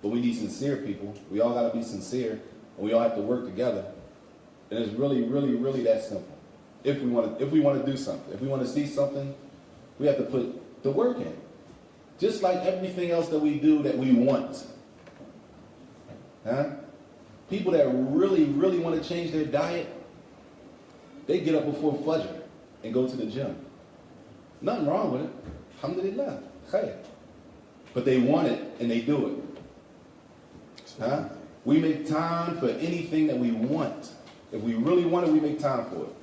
But we need sincere people. We all got to be sincere. And we all have to work together. And it's really, really, really that simple. If we want to do something. If we want to see something, we have to put the work in. Just like everything else that we do that we want. People that really, really want to change their diet, they get up before Fajr and go to the gym. Nothing wrong with it. Alhamdulillah. Khair. But they want it and they do it. We make time for anything that we want. If we really want it, we make time for it.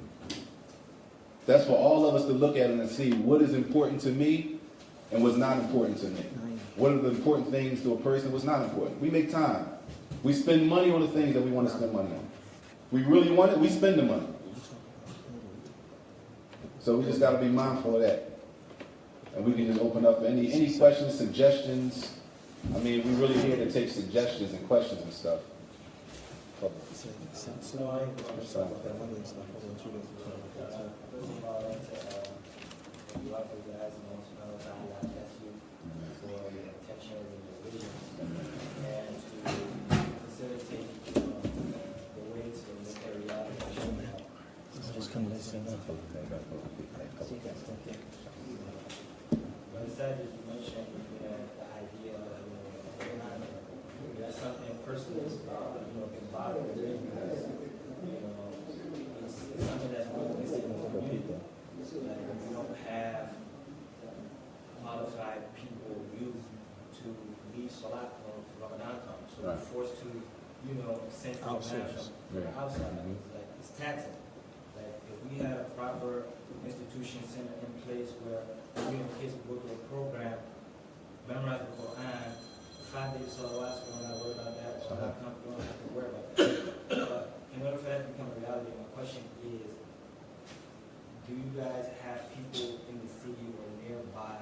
That's for all of us to look at it and see what is important to me and what's not important to me. What are the important things to a person, what's not important. We make time. We spend money on the things that we want to spend money on. We really want it, we spend the money. So we just got to be mindful of that. And we can just open up any questions, suggestions. I mean, we're really here to take suggestions and questions and stuff. Saajid, you mentioned the idea of that's something personal, can bother you because it's something that's really missing in the community. Like we don't have qualified people youth to lead Salat when Ramadan comes, so we're forced to send people outside. Like it's taxing. Like if we had a proper institution center in place where we in kids go through a program, memorize the Quran, 5 days salawats, we're not worried about that, we don't have to worry about that. But in order for that to become a reality, my question is, do you guys have people in the city or nearby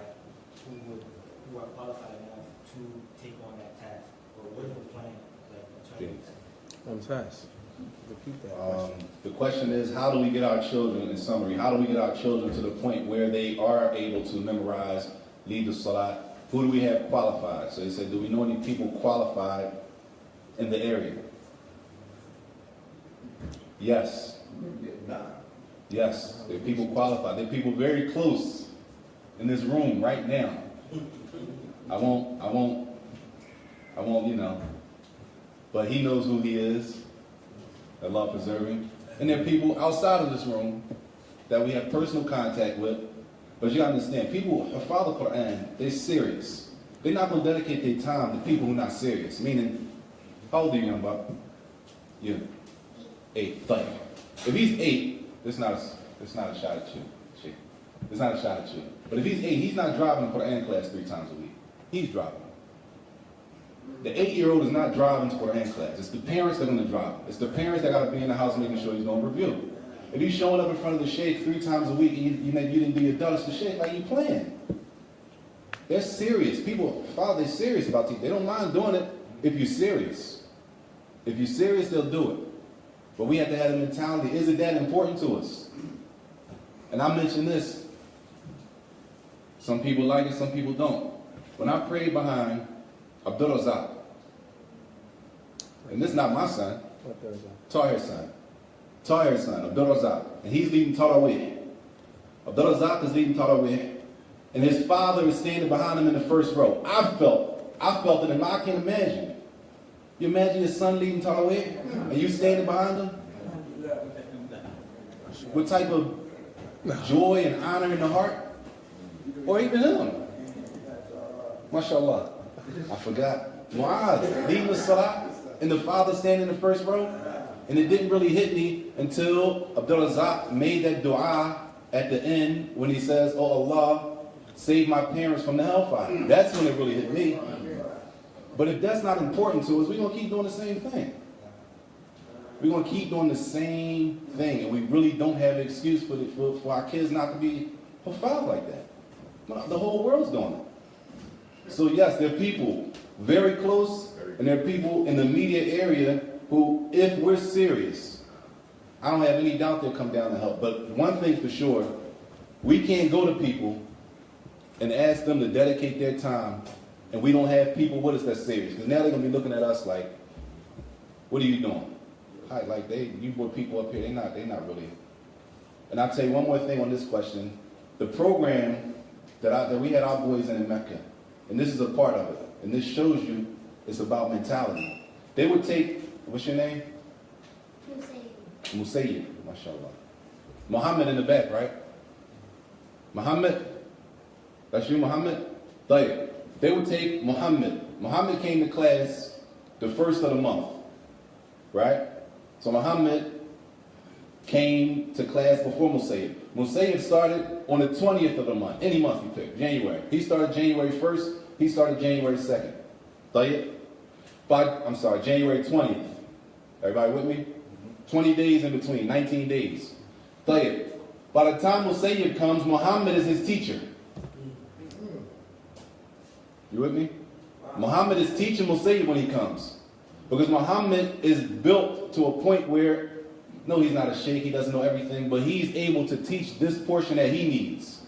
who are qualified enough to take on that task? Or what is the plan, like, in terms of that? Fast. Repeat that question. The question is, how do we get our children, in summary, how do we get our children to the point where they are able to memorize, lead the salat? Who do we have qualified? So he said, do we know any people qualified in the area? Yes. Yes, there are people qualified. There are people very close in this room right now. I won't, but he knows who he is. Allah preserve him. And there are people outside of this room that we have personal contact with. But you gotta understand, people who follow the Quran, they're serious. They're not gonna dedicate their time to people who are not serious. Meaning, how old are you, young buck? You're 8. Like, if he's 8, it's not a shot at you. It's not a shot at you. But if he's 8, he's not driving to Quran class 3 times a week. He's driving. The 8-year-old is not driving to Quran class. It's the parents that are going to drive. It's the parents that got to be in the house making sure he's going to review. If he's showing up in front of the sheikh 3 times a week and you didn't do your duds to sheikh, like you playing. They're serious. People, Father, they're serious about teaching. They don't mind doing it if you're serious. If you're serious, they'll do it. But we have to have the mentality, is it that important to us? And I mentioned this. Some people like it, some people don't. When I prayed behind Abdul Razak, and this is not my son, Tahir's son, Abdul Razak, and he's leading Tarawih. Abdul Razak is leading Tarawih, and his father is standing behind him in the first row. I felt it, and I can't imagine. You imagine your son leading Tarawih, and you standing behind him? What type of joy and honor in the heart? Or even him? MashaAllah. I forgot. Mu'adh leading the salah, and the father standing in the first row. And it didn't really hit me until Abdul Razak made that dua at the end when he says, oh Allah, save my parents from the hellfire. That's when it really hit me. But if that's not important to us, we're going to keep doing the same thing. We're going to keep doing the same thing. And we really don't have an excuse for our kids not to be hafal like that. The whole world's doing it. So yes, there are people very close, and there are people in the immediate area who, if we're serious, I don't have any doubt they'll come down to help. But one thing for sure, we can't go to people and ask them to dedicate their time, and we don't have people with us that's serious. Because now they're going to be looking at us like, what are you doing? Like you brought people up here, they're not really. And I'll tell you one more thing on this question. The program that we had our boys in Mecca, and this is a part of it, and this shows you it's about mentality. They would take, what's your name? Musayyib, mashallah. Muhammad in the back, right? Muhammad? That's you, Muhammad? They would take Muhammad. Muhammad came to class the first of the month, right? So Muhammad came to class before Musayyib. Musayyib started on the 20th of the month, any month you pick, January. He started January 1st, he started January 2nd. January 20th. Everybody with me? 20 days in between, 19 days. By the time Musayyib comes, Muhammad is his teacher. You with me? Muhammad is teaching Musayyib when he comes. Because Muhammad is built to a point where, no, he's not a sheikh, he doesn't know everything, but he's able to teach this portion that he needs.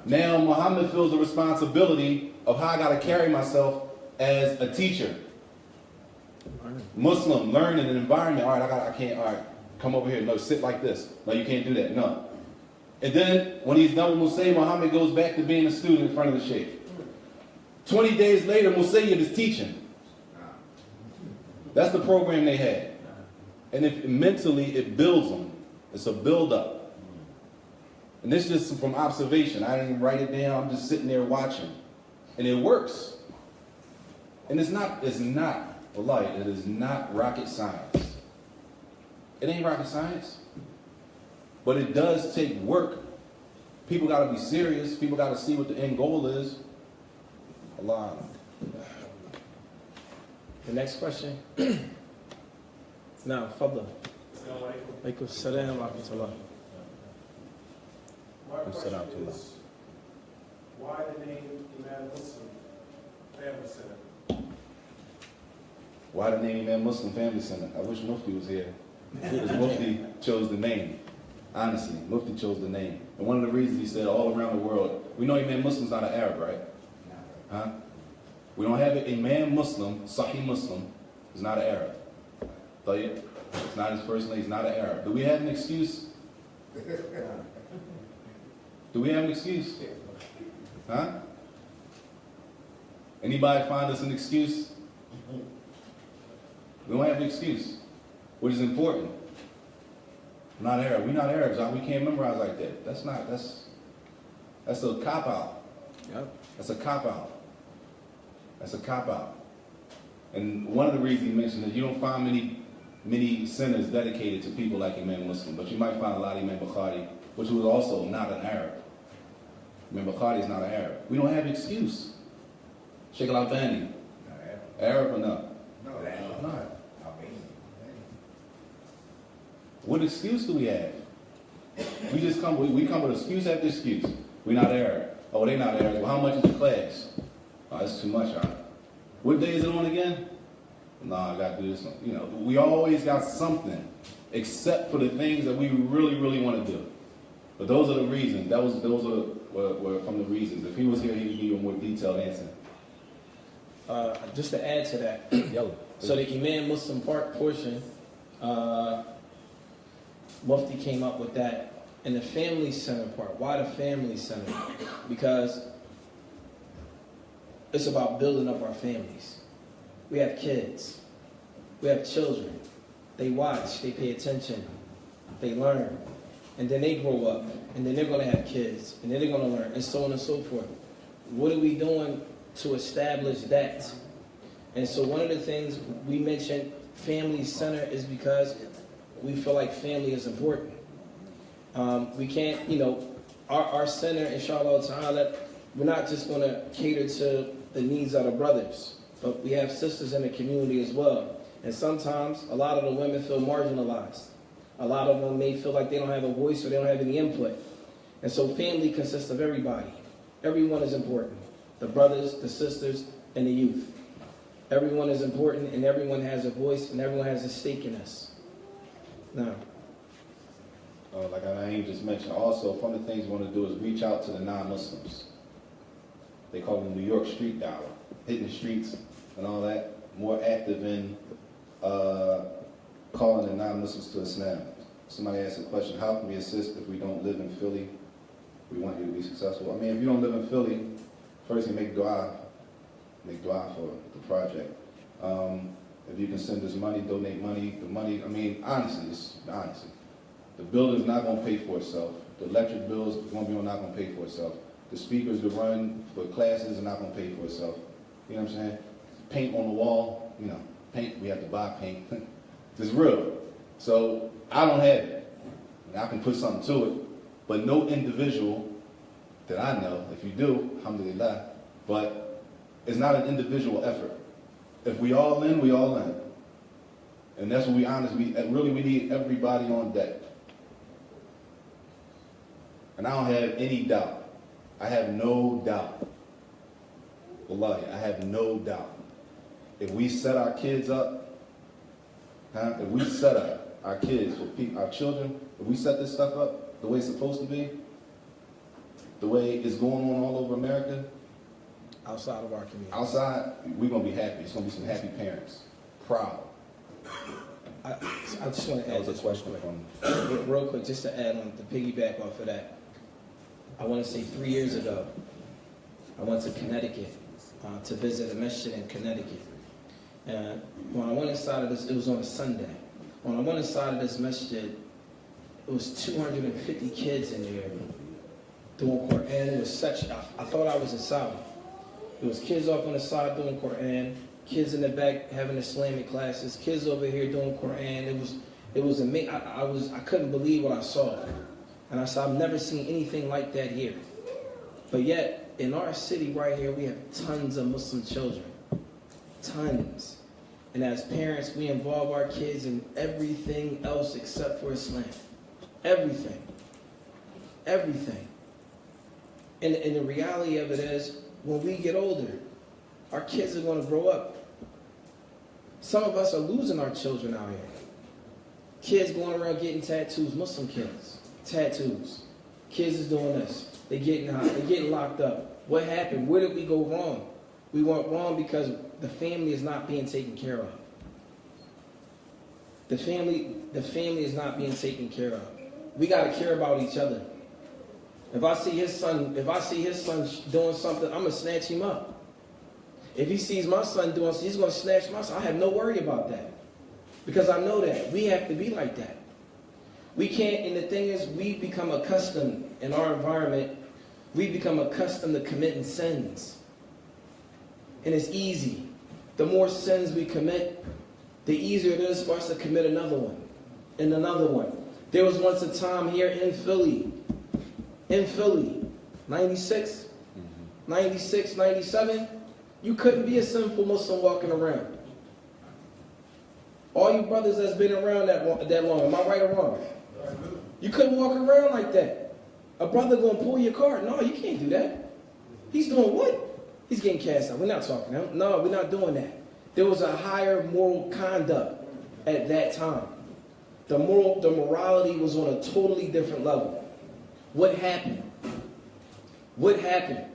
Now Muhammad feels the responsibility of how I got to carry myself as a teacher. Muslim, learn in an environment, all right, come over here, no, sit like this. No, you can't do that, no. And then when he's done with Musayyib, Muhammad goes back to being a student in front of the sheikh. 20 days later, Musayyib is teaching. That's the program they had. And if mentally it builds them. It's a build-up. And this is just from observation. I didn't write it down. I'm just sitting there watching. And it works. And it is not rocket science. It ain't rocket science. But it does take work People got to be serious. People got to see what the end goal is. Allah. The next question. Now, Fadla. Alaikum salam wa rahmatullah. My question is, why the name Imam Muslim Family Center? Why the name Imam Muslim Family Center? I wish Mufti was here. Because Mufti chose the name. Honestly, Mufti chose the name. And one of the reasons he said all around the world, we know Imam Muslim's not an Arab, right? Huh? We don't have it. Imam Muslim, Sahih Muslim, is not an Arab. Tayyib. It's not his first name, he's not an Arab. Do we have an excuse? Do we have an excuse? Huh? Anybody find us an excuse? We don't have an excuse. What is important? Not Arab. We're not Arabs. We can't memorize like that. That's a cop-out. Yep. That's a cop-out. That's a cop-out. And one of the reasons he mentioned is you don't find many centers dedicated to people like Imam Muslim, but you might find a lot of Imam Bukhari, which was also not an Arab. Imam Bukhari is not an Arab. We don't have an excuse. Sheikh Al-Albani, Arab or no? No, that's Not. I What excuse do we have? We come with excuse after excuse. We're not Arab. Oh, they're not Arabs. Well, how much is the class? Oh, that's too much, huh? What day is it on again? No, I got to do this one. You know, we always got something, except for the things that we really, really want to do. But those are the reasons. Those were from the reasons. If he was here, he would give you a more detailed answer. Just to add to that, Yellow. so the Imam Muslim portion, Mufti came up with that. And the family center part, why the family center? Because it's about building up our families. We have kids, we have children. They watch, they pay attention, they learn. And then they grow up, and then they're gonna have kids, and then they're gonna learn, and so on and so forth. What are we doing to establish that? And so one of the things we mentioned family center is because we feel like family is important. We can't, our center, inshallah ta'ala, we're not just going to cater to the needs of the brothers, but we have sisters in the community as well. And sometimes a lot of the women feel marginalized. A lot of them may feel like they don't have a voice or they don't have any input. And so family consists of everybody. Everyone is important. The brothers, the sisters, and the youth. Everyone is important, and everyone has a voice, and everyone has a stake in us. Now, Like I just mentioned, also, one of the things we want to do is reach out to the non-Muslims. They call them New York street dawah, hitting the streets and all that, more active in calling the non-Muslims to Islam. Somebody asked a question, how can we assist if we don't live in Philly? We want you to be successful. I mean, if you don't live in Philly, first you make dua for the project. If you can send us money, donate money, I mean, honestly, the building's not going to pay for itself. The electric bills not going to pay for itself. The speakers to run for classes are not going to pay for itself. You know what I'm saying? Paint on the wall, paint, we have to buy paint. It's real. So I don't have it. I can put something to it, but no individual that I know, if you do, alhamdulillah, but it's not an individual effort. If we all in, we all in. And that's what we we need everybody on deck. And I don't have any doubt. I have no doubt. Wallahi, I have no doubt. If we set our kids up, if we set up our kids, our children, if we set this stuff up the way it's supposed to be, the way it's going on all over America, outside of our community. Outside, we're going to be happy. It's going to be some happy parents. Proud. I just want to That add was a this question from... real quick, just to add on, to piggyback off of that. I want to say 3 years ago, I went to Connecticut to visit a masjid in Connecticut. And when I went inside of this, it was on a Sunday. When I went inside of this masjid, it was 250 kids in there doing Quran. It was such, I thought I was in Saudi. It was kids off on the side doing Quran, kids in the back having Islamic classes, kids over here doing Quran. It was amazing. I couldn't believe what I saw. And I said, I've never seen anything like that here. But yet, in our city right here, we have tons of Muslim children. Tons. And as parents, we involve our kids in everything else except for Islam. Everything. Everything. And the reality of it is, when we get older, our kids are going to grow up. Some of us are losing our children out here. Kids going around getting tattoos, Muslim kids, tattoos. Kids is doing this. They're getting locked up. What happened? Where did we go wrong? We went wrong because the family is not being taken care of. The family is not being taken care of. We got to care about each other. If I see his son doing something, I'm gonna snatch him up. If he sees my son doing something, he's gonna snatch my son. I have no worry about that. Because I know that we have to be like that. We can't, and the thing is, we become accustomed in our environment, we become accustomed to committing sins. And it's easy. The more sins we commit, the easier it is for us to commit another one and another one. There was once a time here in Philly, 96, 97, you couldn't be a sinful Muslim walking around. All you brothers that's been around that long, am I right or wrong? You couldn't walk around like that. A brother gonna pull your car. No, you can't do that. He's doing what? He's getting cast out. We're not talking to him. No, we're not doing that. There was a higher moral conduct at that time. The morality was on a totally different level. What happened? What happened?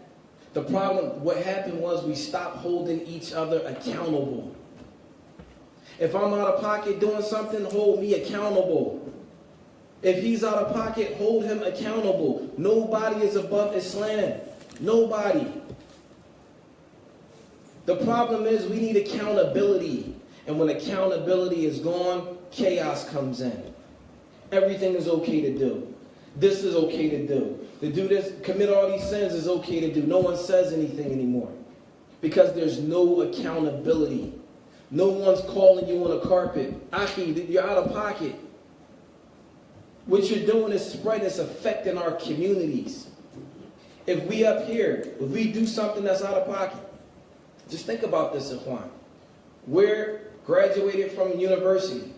The problem, what happened was we stopped holding each other accountable. If I'm out of pocket doing something, hold me accountable. If he's out of pocket, hold him accountable. Nobody is above Islam. Nobody. The problem is we need accountability. And when accountability is gone, chaos comes in. Everything is okay to do. This is okay to do. To do this, commit all these sins is okay to do. No one says anything anymore. Because there's no accountability. No one's calling you on a carpet. Aki, you're out of pocket. What you're doing is spreading, it's affecting our communities. If we up here, if we do something that's out of pocket, just think about this, Ikhwan. We're graduated from university.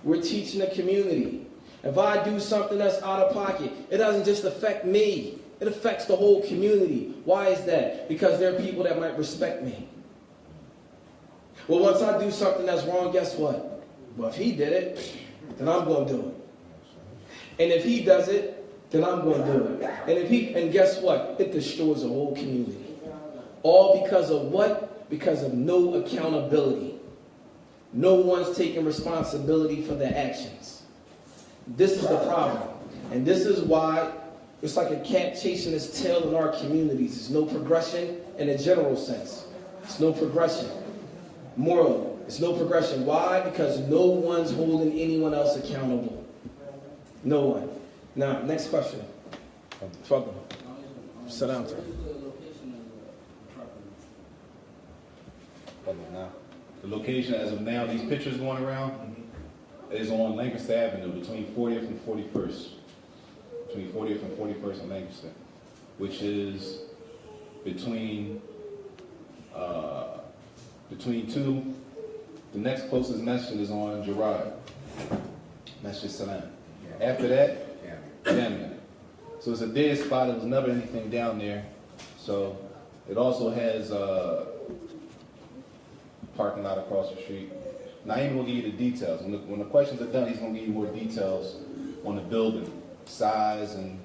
We're teaching the community. If I do something that's out of pocket, it doesn't just affect me. It affects the whole community. Why is that? Because there are people that might respect me. Well, once I do something that's wrong, guess what? Well, if he did it, then I'm going to do it. And if he does it, then I'm going to do it. And guess what? It destroys the whole community. All because of what? Because of no accountability. No one's taking responsibility for their actions. This is the problem. And this is why it's like a cat chasing its tail in our communities. There's no progression in a general sense. There's no progression. Morally, there's no progression. Why? Because no one's holding anyone else accountable. No one. Now, next question. Fadl. Sit down, sir. The location as of now, these pictures going around, is on Lancaster Avenue between 40th and 41st. Between 40th and 41st and Lancaster, which is between two. The next closest masjid is on Gerard, Masjid Salam. After that, Yemen. So it's a dead spot. There was never anything down there. So it also has a parking lot across the street. Naeem will give you the details. When the questions are done, he's going to give you more details on the building, size, and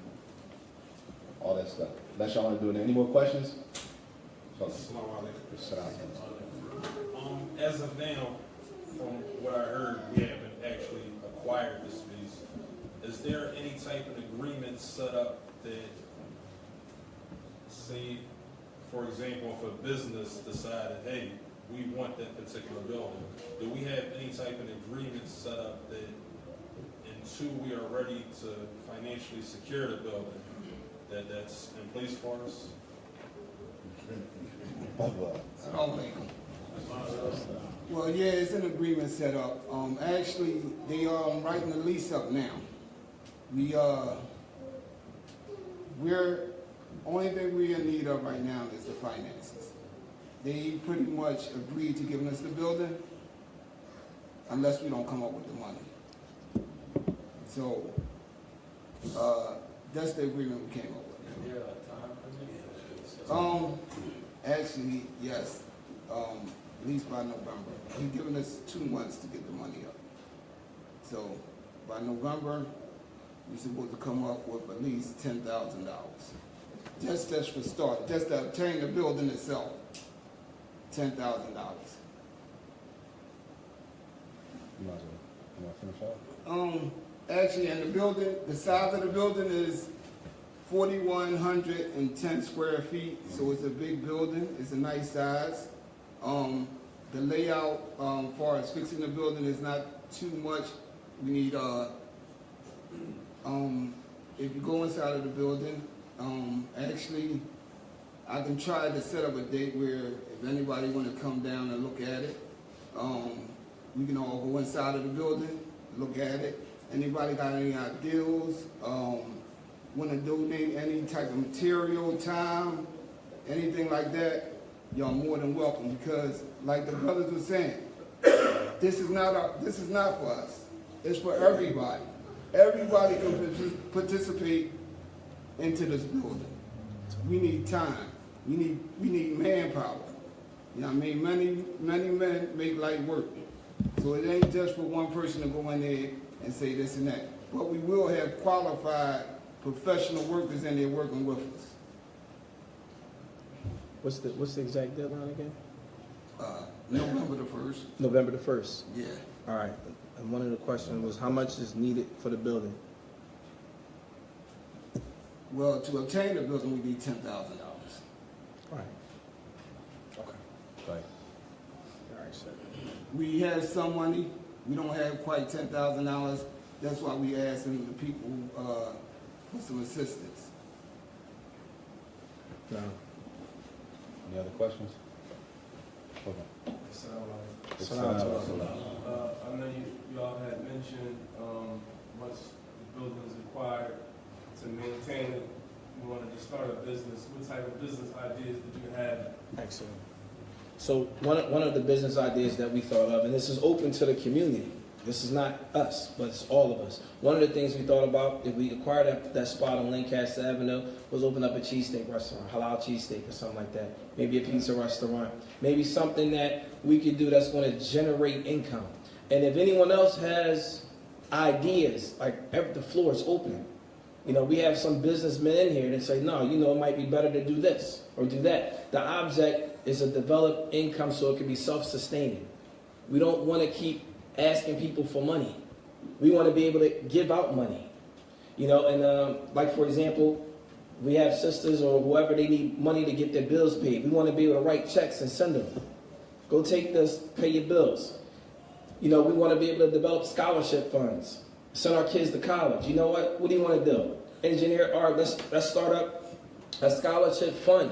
all that stuff. Unless y'all want to do it. Any more questions? As of now, from what I heard, we haven't actually acquired the space. Is there any type of agreement set up that, say, for example, if a business decided, hey, we want that particular building, do we have any type of agreement set up that until we are ready to financially secure the building, that's in place for us? Well, yeah, it's an agreement set up. Actually, they are writing the lease up now. only thing we're in need of right now is the finances. They pretty much agreed to giving us the building unless we don't come up with the money. So, that's the agreement we came up with. Is there a time limit? Actually, yes, at least by November. He's giving us 2 months to get the money up. So, by November, we're supposed to come up with at least $10,000. Just for start, just to obtain the building itself, $10,000. You want to finish off? Actually, in the building, the size of the building is 4,110 square feet, so it's a big building. It's a nice size. The layout, as far as fixing the building, is not too much. We need, if you go inside of the building, actually, I can try to set up a date where if anybody want to come down and look at it, we can all go inside of the building, look at it. Anybody got any ideas, want to donate any type of material, time, anything like that, y'all more than welcome, because like the brothers were saying, this is not for us. It's for everybody. Everybody can participate into this building. We need time. We need manpower. You know what I mean? Many men make light work. So it ain't just for one person to go in there and say this and that. But we will have qualified professional workers in there working with us. What's the exact deadline again? November the 1st. November the 1st. Yeah. All right. And one of the questions was how much is needed for the building? Well, to obtain the building, we need $10,000. All right. Okay. Right. All right, sir. We have some money. We don't have quite $10,000. That's why we asking the people for some assistance. No. Any other questions? Okay. I know you all had mentioned once the building is required to maintain it, you wanted to start a business. What type of business ideas did you have? Excellent. So one of the business ideas that we thought of, and this is open to the community. This is not us, but it's all of us. One of the things we thought about, if we acquired that spot on Lancaster Avenue, was open up a cheesesteak restaurant, halal cheesesteak or something like that. Maybe a pizza restaurant. Maybe something that we could do that's going to generate income. And if anyone else has ideas, like the floor is open. You know, we have some businessmen in here that say, no, you know, it might be better to do this or do that. The object is to develop income so it can be self-sustaining. We don't want to keep asking people for money. We want to be able to give out money. You know, and like for example, we have sisters or whoever, they need money to get their bills paid. We want to be able to write checks and send them. Go take this, pay your bills. You know, we want to be able to develop scholarship funds. Send our kids to college. You know what? What do you want to do? Engineer, art, let's start up a scholarship fund.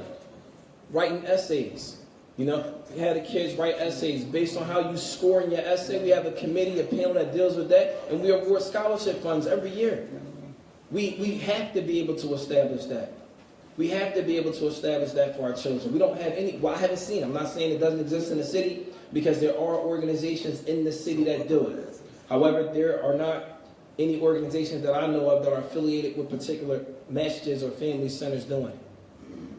Writing essays. You know, we had the kids write essays based on how you score in your essay. We have a committee, a panel that deals with that, and we award scholarship funds every year. We have to be able to establish that. We have to be able to establish that for our children. We don't have any, well, I haven't seen it. I'm not saying it doesn't exist in the city, because there are organizations in the city that do it. However, there are not any organizations that I know of that are affiliated with particular masjids or family centers doing it.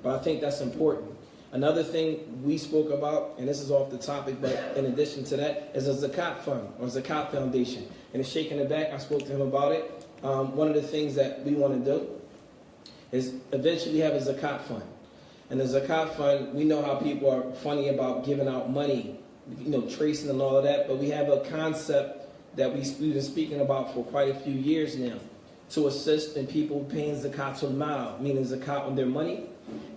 But I think that's important. Another thing we spoke about, and this is off the topic, but in addition to that, is a Zakat fund or Zakat foundation. And it's shaking it back. I spoke to him about it. One of the things that we want to do is eventually have a Zakat fund. And the Zakat fund, we know how people are funny about giving out money, you know, tracing and all of that, but we have a concept that we've been speaking about for quite a few years now to assist in people paying Zakatul Mal, meaning Zakat on their money,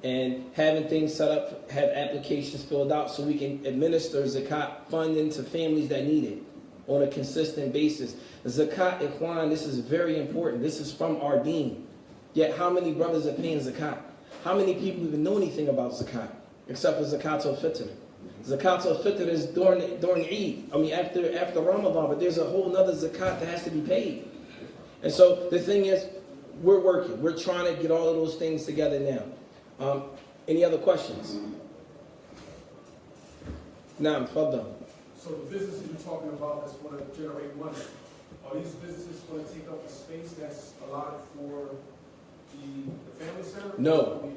and having things set up, have applications filled out so we can administer Zakat funding to families that need it on a consistent basis. Zakat, Ikhwan, this is very important. This is from our deen. Yet how many brothers are paying Zakat? How many people even know anything about Zakat, except for Zakat al-Fitr? Zakat al-Fitr is during Eid, I mean after Ramadan, but there's a whole nother Zakat that has to be paid. And so the thing is, we're working. We're trying to get all of those things together now. Any other questions? Naam, tfaddal. So the businesses you're talking about that's going to generate money, are these businesses going to take up a space that's allotted for the family center? No.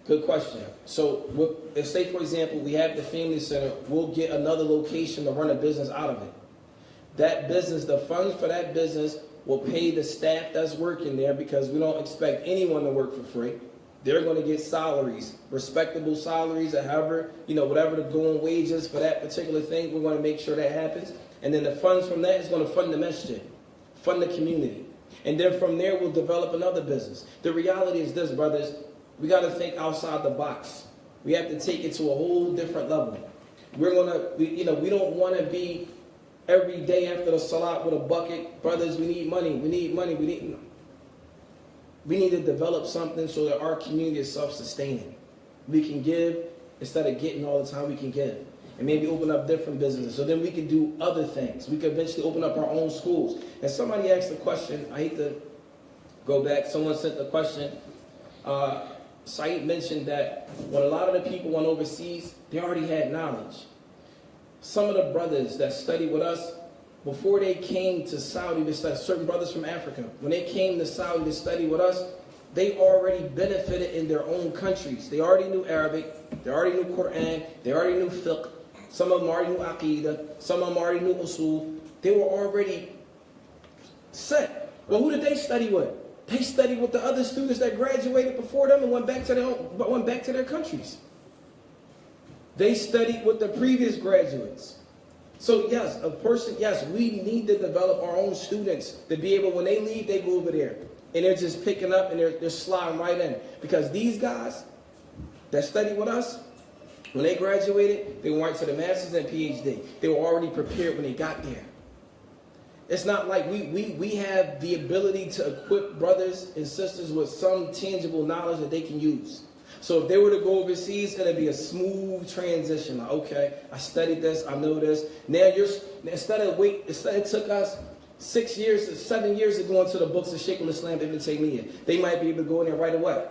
Good question. So, if say for example, we have the family center, we'll get another location to run a business out of it. That business, the funds for that business will pay the staff that's working there, because we don't expect anyone to work for free. They're going to get salaries, respectable salaries, or however, whatever the going wage is for that particular thing. We're going to make sure that happens. And then the funds from that is going to fund the masjid, fund the community. And then from there, we'll develop another business. The reality is this, brothers. We got to think outside the box. We have to take it to a whole different level. We don't want to be every day after the salat with a bucket. Brothers, we need money. We need money. We need to develop something so that our community is self-sustaining. We can give instead of getting all the time. We can give. And maybe open up different businesses. So then we can do other things. We could eventually open up our own schools. And somebody asked a question. I hate to go back. Someone sent the question. Saajid mentioned that when a lot of the people went overseas, they already had knowledge. Some of the brothers that studied with us, before they came to Saudi to study, certain brothers from Africa, when they came to Saudi to study with us, they already benefited in their own countries. They already knew Arabic, they already knew Quran, they already knew fiqh, some of them already knew Aqidah, some of them already knew Usul. They were already set. Well, who did they study with? They studied with the other students that graduated before them and went back to their countries. They studied with the previous graduates. So yes, we need to develop our own students to be able, when they leave, they go over there. And they're just picking up and they're sliding right in. Because these guys that studied with us, when they graduated, they went right to the master's and PhD. They were already prepared when they got there. It's not like we have the ability to equip brothers and sisters with some tangible knowledge that they can use. So if they were to go overseas, it'd be a smooth transition. Like, okay, I studied this, I know this. Now instead it took us 6 years to 7 years to go into the books of Shaykh al-Islam Ibn Taymiyyah. They might be able to go in there right away.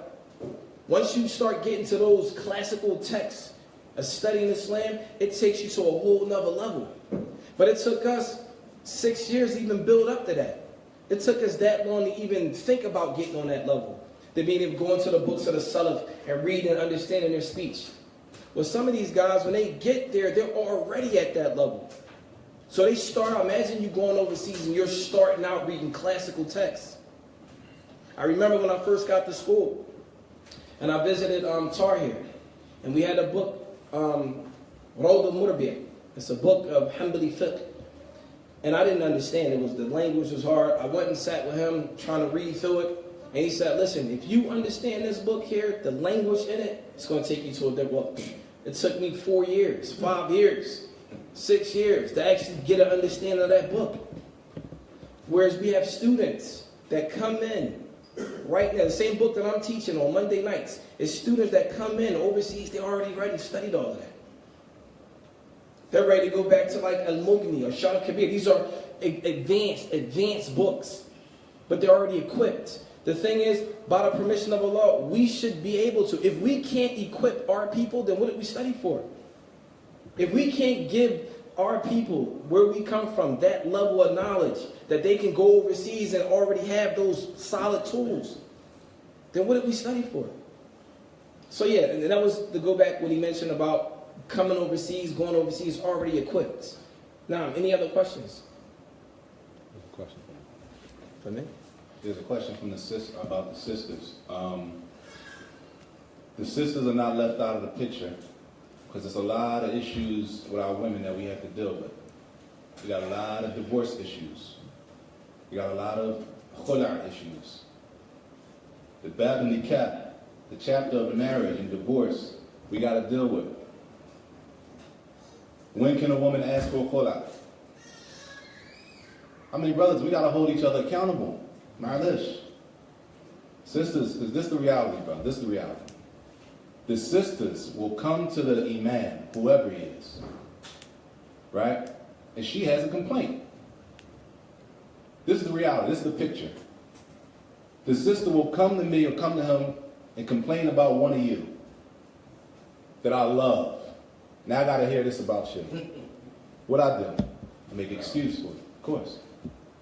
Once you start getting to those classical texts of studying Islam, it takes you to a whole nother level. But it took us 6 years to even build up to that. It took us that long to even think about getting on that level. To be able to go into the books of the Salaf and read and understanding their speech. Well, some of these guys, when they get there, they're already at that level. So they start out, imagine you going overseas and you're starting out reading classical texts. I remember when I first got to school and I visited Tahir, and we had a book, Rawd al-Murbi'. It's a book of Hanbali fiqh. And I didn't understand. The language was hard. I went and sat with him trying to read through it. And he said, listen, if you understand this book here, the language in it, it's going to take you to a different level. It took me 4 years, 5 years, 6 years to actually get an understanding of that book. Whereas we have students that come in right now, the same book that I'm teaching on Monday nights, is students that come in overseas, they already studied all of that. They're ready to go back to like Al-Mughni or Shah Kabir. These are advanced books, but they're already equipped. The thing is, by the permission of Allah, we should be able to. If we can't equip our people, then what did we study for? If we can't give our people, where we come from, that level of knowledge, that they can go overseas and already have those solid tools, then what did we study for? So yeah, and that was to go back what he mentioned about coming overseas, going overseas, already equipped. Now, any other questions? There's a question For me? There's a question from about the sisters. The sisters are not left out of the picture because there's a lot of issues with our women that we have to deal with. We got a lot of divorce issues. We got a lot of khula' issues. The bab nikah, the chapter of the marriage and divorce, we got to deal with. When can a woman ask for khula'? How many brothers? We got to hold each other accountable. Ma'alish. Sisters, is this the reality, bro? This is the reality. The sisters will come to the imam, whoever he is, right? And she has a complaint. This is the reality. This is the picture. The sister will come to me or come to him and complain about one of you that I love. Now I gotta hear this about you. What I do? I make an excuse for it, of course.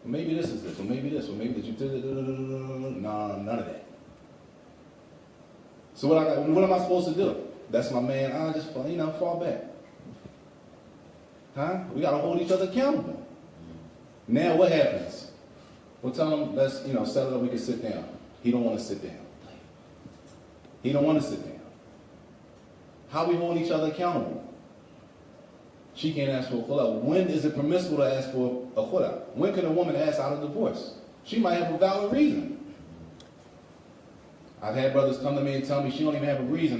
Well, maybe this is this, or maybe this, or maybe that you did it. Nah, none of that. So what am I supposed to do? That's my man. I just fall back. Huh? We gotta hold each other accountable. Now what happens? We'll tell him, let's settle up. We can sit down. He don't want to sit down. He don't want to sit down. How we hold each other accountable? She can't ask for a khula. When is it permissible to ask for a khula? When can a woman ask out of divorce? She might have a valid reason. I've had brothers come to me and tell me she don't even have a reason.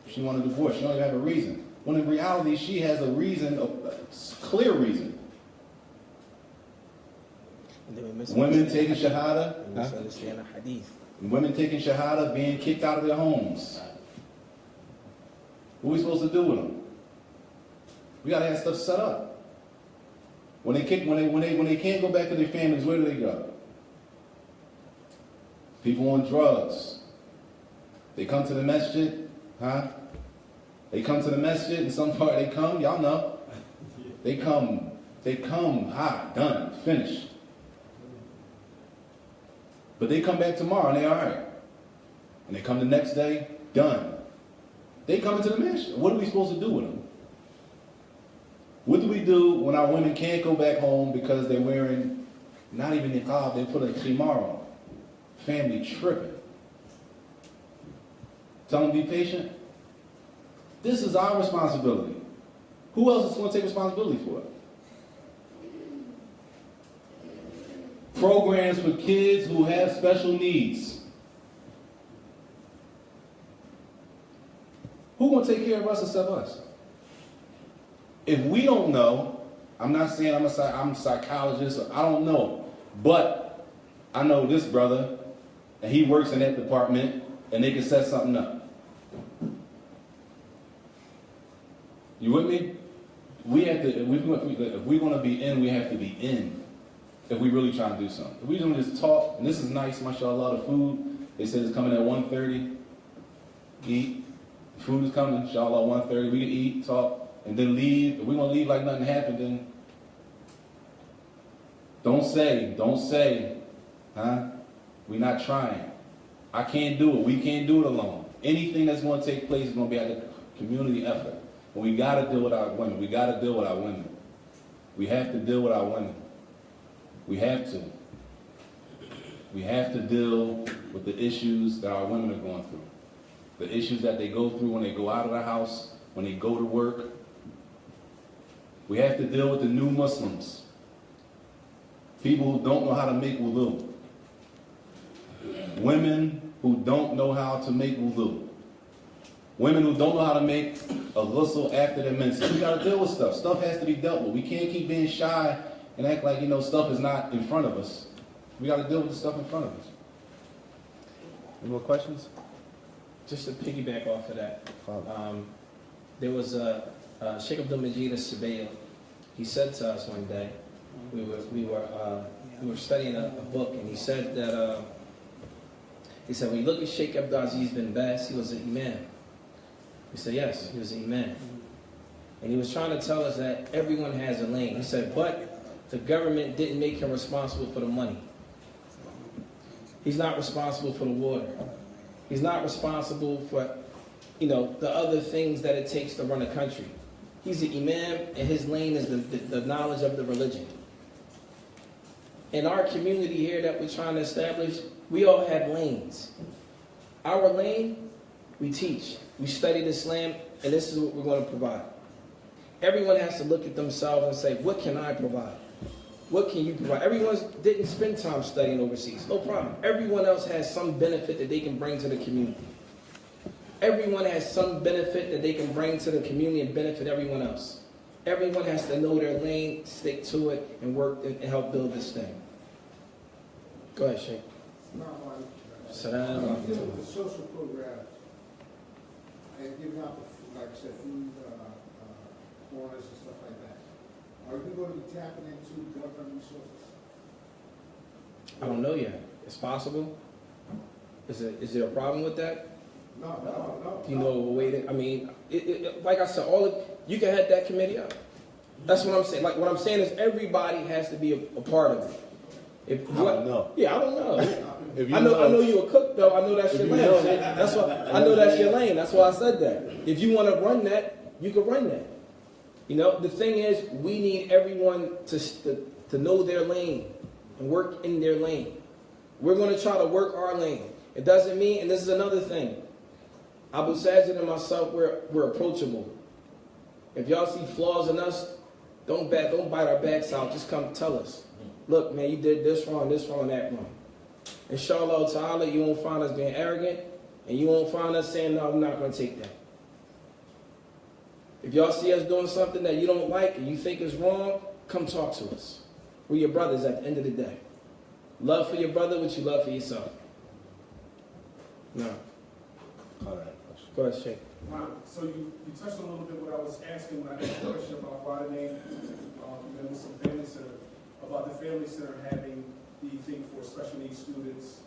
She want a divorce. She don't even have a reason. When in reality, she has a reason, a clear reason. Women taking shahada. Women taking shahada, being kicked out of their homes. What are we supposed to do with them? We gotta have stuff set up. When they can't go back to their families, where do they go? People on drugs. They come to the masjid, huh? They come to the masjid, and some part they come, y'all know. They come hot, done, finished. But they come back tomorrow and they all right. And they come the next day, done. They come into the masjid. What are we supposed to do with them? What do we do when our women can't go back home because they're wearing not even niqab, they put a khimar on? Family tripping. Tell them to be patient. This is our responsibility. Who else is going to take responsibility for it? Programs for kids who have special needs. Who's going to take care of us except us? If we don't know, I'm not saying I'm a psychologist, I don't know. But I know this brother, and he works in that department, and they can set something up. You with me? We have to, if we're going to be in, we have to be in. If we really trying to do something. If we don't just talk, and this is nice, mashallah, the food, they said it's coming at 1:30, eat. Food is coming, inshallah, 1:30, we can eat, talk, and then leave. If we're going to leave like nothing happened, then don't say, huh? We're not trying. I can't do it. We can't do it alone. Anything that's going to take place is going to be at a community effort. And we got to deal with our women. We got to deal with our women. We have to deal with our women. We have to. We have to deal with the issues that our women are going through. The issues that they go through when they go out of the house, when they go to work. We have to deal with the new Muslims. People who don't know how to make wudu. Women who don't know how to make wudu. Women who don't know how to make a ghusl after their menses. We got to deal with stuff. Stuff has to be dealt with. We can't keep being shy and act like, stuff is not in front of us. We got to deal with the stuff in front of us. Any more questions? Just to piggyback off of that, there was Sheikh Abdul Majid al-Sabayil. He said to us one day, we were studying a book, and he said that when you look at Sheikh Abdul Aziz bin Baz, he was an imam. We said yes, he was an imam, and he was trying to tell us that everyone has a lane. He said, but the government didn't make him responsible for the money. He's not responsible for the water. He's not responsible for, the other things that it takes to run a country. He's the imam, and his lane is the knowledge of the religion. In our community here that we're trying to establish, we all have lanes. Our lane, we teach. We studied Islam, and this is what we're going to provide. Everyone has to look at themselves and say, what can I provide? What can you provide? Everyone didn't spend time studying overseas. No problem. Everyone else has some benefit that they can bring to the community. Everyone has some benefit that they can bring to the community and benefit everyone else. Everyone has to know their lane, stick to it, and work and help build this thing. Go ahead, Sheikh. Salam alaikum. The social programs and giving out, like I said, food, corners and stuff like that. Are we going to be tapping into government resources? I don't know yet. It's possible. Is there a problem with that? No. Do you know a way to, I mean, like I said, you can head that committee up. That's what I'm saying. Like, what I'm saying is everybody has to be a part of it. I don't know. Yeah, I don't know. If you I know you a cook though. I know that's your lane. That's why I know that's your lane. That's why I said that. If you want to run that, you can run that. You know, the thing is, we need everyone to know their lane and work in their lane. We're going to try to work our lane. It doesn't mean, and this is another thing, Abu Saajid and myself, we're approachable. If y'all see flaws in us, don't bite our backs out. Just come tell us. Look, man, you did this wrong, that wrong. Inshallah ta'ala, you won't find us being arrogant, and you won't find us saying, no, I'm not going to take that. If y'all see us doing something that you don't like and you think is wrong, come talk to us. We're your brothers at the end of the day. Love for your brother what you love for yourself. No. All right. Go ahead, Sheikh. So you touched on a little bit what I was asking when I asked a question about why the name Muslim Family Center, about the Family Center having the thing for special needs students.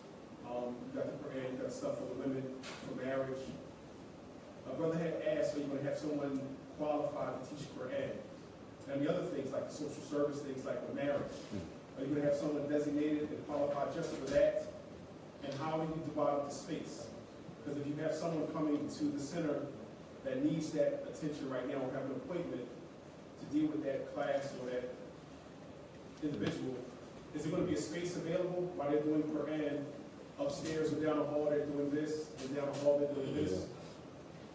You got the Quran, you got stuff for the women, for marriage. My brother had asked, are you going to have someone qualified to teach Quran? And the other things like the social service things like the marriage. Are you going to have someone designated and qualified just for that? And how will you divide up the space? Because if you have someone coming to the center that needs that attention right now or have an appointment to deal with that class or that individual, is there going to be a space available while they're doing Quran upstairs or down the hall they're doing this, and down the hall they're doing this?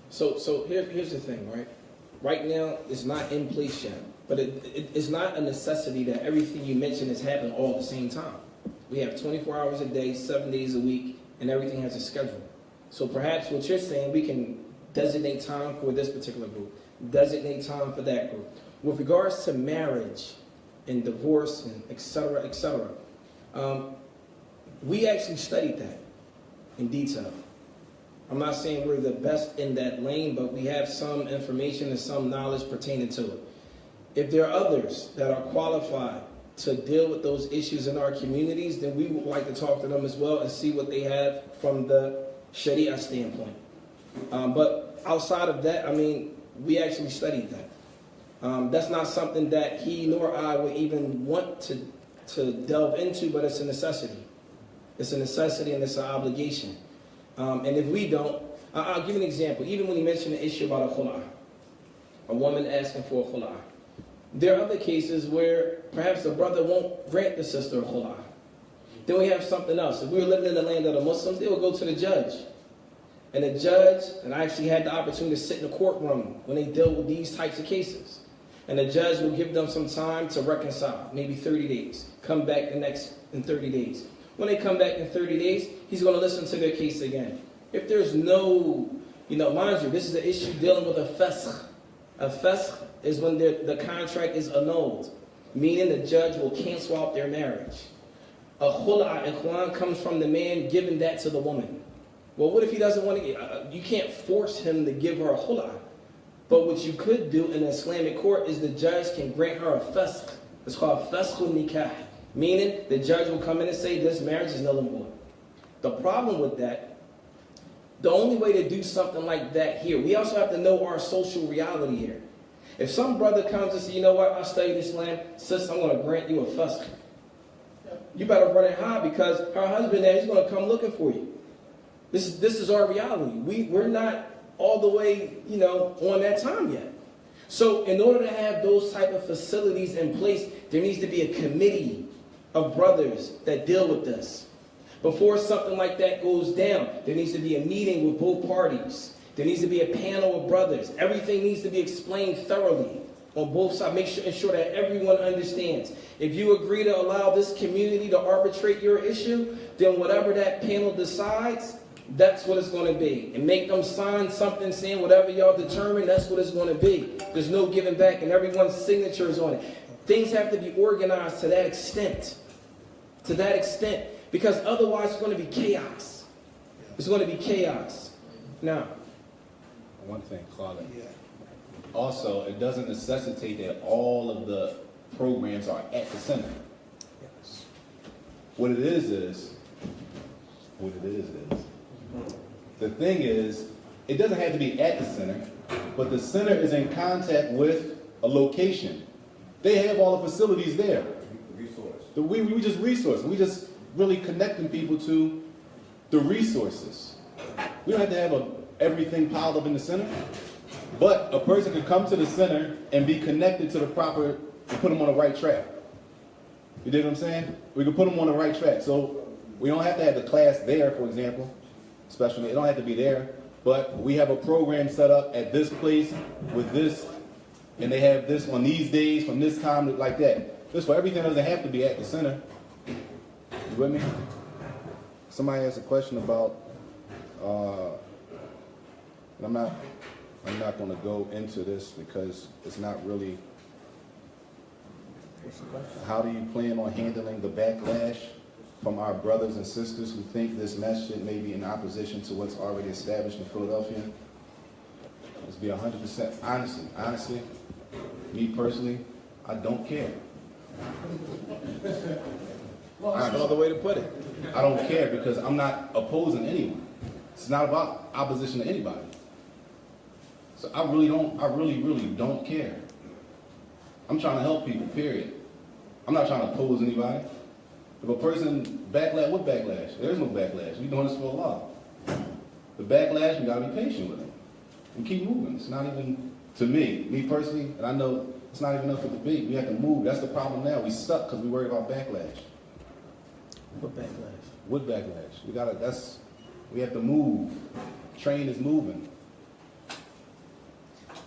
So here's the thing, right? Right now, it's not in place yet, but it's not a necessity that everything you mentioned is happening all at the same time. We have 24 hours a day, 7 days a week, and everything has a schedule. So perhaps what you're saying, we can designate time for this particular group, designate time for that group. With regards to marriage and divorce and et cetera, we actually studied that in detail. I'm not saying we're the best in that lane, but we have some information and some knowledge pertaining to it. If there are others that are qualified to deal with those issues in our communities, then we would like to talk to them as well and see what they have from the Sharia standpoint. But outside of that, I mean, we actually studied that. That's not something that he nor I would even want to delve into, but it's a necessity. It's a necessity and it's an obligation. And if we don't, I'll give you an example. Even when he mentioned the issue about a khul'a, a woman asking for a khul'a. There are other cases where perhaps the brother won't grant the sister a khul'a. Then we have something else. If we were living in the land of the Muslims, they would go to the judge. And the judge, and I actually had the opportunity to sit in the courtroom when they deal with these types of cases. And the judge will give them some time to reconcile, maybe 30 days. Come back the next in 30 days. When they come back in 30 days, he's going to listen to their case again. If there's no, mind you, this is the issue dealing with a fasq. A fasq is when the contract is annulled, meaning the judge will cancel out their marriage. A khul'a, ikhwan, comes from the man giving that to the woman. Well, what if he doesn't want to? You can't force him to give her a khul'a. But what you could do in an Islamic court is the judge can grant her a fasq. It's called fasqul nikah. Meaning, the judge will come in and say, this marriage is null and void. The problem with that, the only way to do something like that here, we also have to know our social reality here. If some brother comes and says, you know what, I studied Islam, sis, I'm going to grant you a fasq. You better run it high because her husband there is going to come looking for you. This is our reality. We're not all the way, on that time yet. So in order to have those type of facilities in place, there needs to be a committee of brothers that deal with this. Before something like that goes down, there needs to be a meeting with both parties. There needs to be a panel of brothers. Everything needs to be explained thoroughly on both sides. Ensure that everyone understands. If you agree to allow this community to arbitrate your issue, then whatever that panel decides, that's what it's going to be. And make them sign something saying whatever y'all determine, that's what it's going to be. There's no giving back and everyone's signature is on it. Things have to be organized to that extent. To that extent. Because otherwise it's going to be chaos. It's going to be chaos. Now. One thing, Claudia. Also, it doesn't necessitate that all of the programs are at the center. What it is The thing is, it doesn't have to be at the center, but the center is in contact with a location. They have all the facilities there. Resource. We just resource. We just really connecting people to the resources. We don't have to have everything piled up in the center, but a person could come to the center and be connected to the proper, and put them on the right track. You dig what I'm saying? We can put them on the right track. So we don't have to have the class there, for example, especially, it don't have to be there, but we have a program set up at this place with this, and they have this on these days from this time to like that. This for everything doesn't have to be at the center. You with me? Somebody asked a question about, and I'm not going to go into this because it's not really. How do you plan on handling the backlash from our brothers and sisters who think this masjid may be in opposition to what's already established in Philadelphia? Let's be 100% honestly, me personally, I don't care. That's another way to put it. I don't care because I'm not opposing anyone. It's not about opposition to anybody. So I really don't care. I'm trying to help people, period. I'm not trying to oppose anybody. If a person backlash, what backlash? There is no backlash. We're doing this for Allah. The backlash, we gotta be patient with it and keep moving. It's not even, to me personally, and I know it's not even enough for debate. We have to move. That's the problem now. We stuck because we worried about backlash. What backlash? What backlash? We have to move. Train is moving.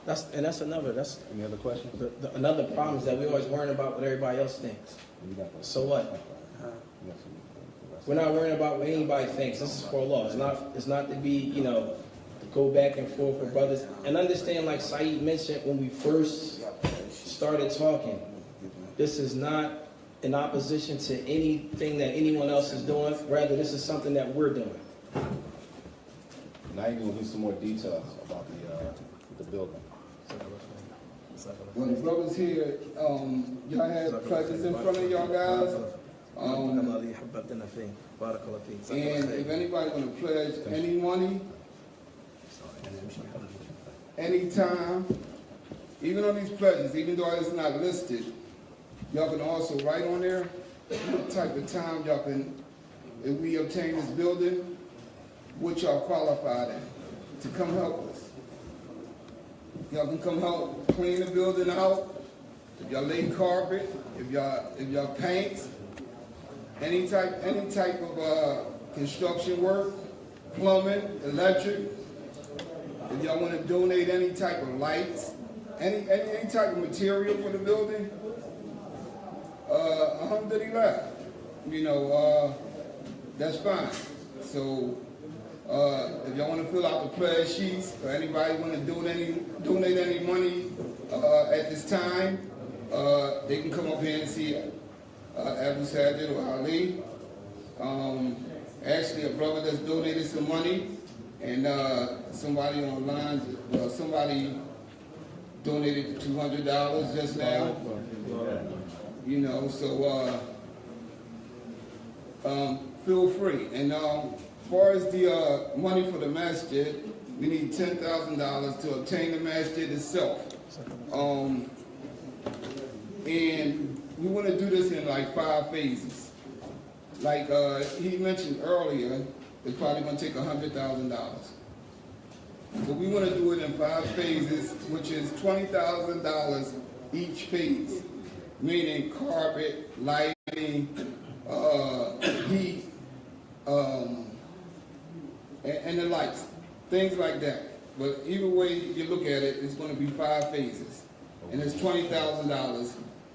That's another, Any other questions? another problem is that we always worrying about what everybody else thinks. So what? We're not worrying about what anybody thinks. This is for Allah. It's not to be, to go back and forth with brothers. And understand, like Saajid mentioned when we first started talking, this is not in opposition to anything that anyone else is doing. Rather, this is something that we're doing. Now you're going to give some more details about the building. Well, the brothers here, y'all had pledges in front of y'all guys. And if anybody want to pledge any money, anytime, even on these pledges, even though it's not listed, y'all can also write on there what type of time y'all can, if we obtain this building, what y'all qualified in to come help us. Y'all can come help clean the building out. If y'all lay carpet, if y'all paint, any type of construction work, plumbing, electric. If y'all want to donate any type of lights, any type of material for the building, alhamdulillah, that's fine. So if y'all want to fill out the pledge sheets, or anybody want to donate any money at this time, they can come up here and see Abu Saajid or Ali. Actually, a brother that's donated some money, and somebody online, somebody donated $200 just now. So feel free. And as far as the money for the masjid, we need $10,000 to obtain the masjid itself. And we want to do this in like 5 phases. Like he mentioned earlier, it's probably going to take $100,000. So we want to do it in 5 phases, which is $20,000 each phase, meaning carpet, lighting, heat, and the lights, things like that. But either way you look at it, it's going to be 5 phases, and it's $20,000.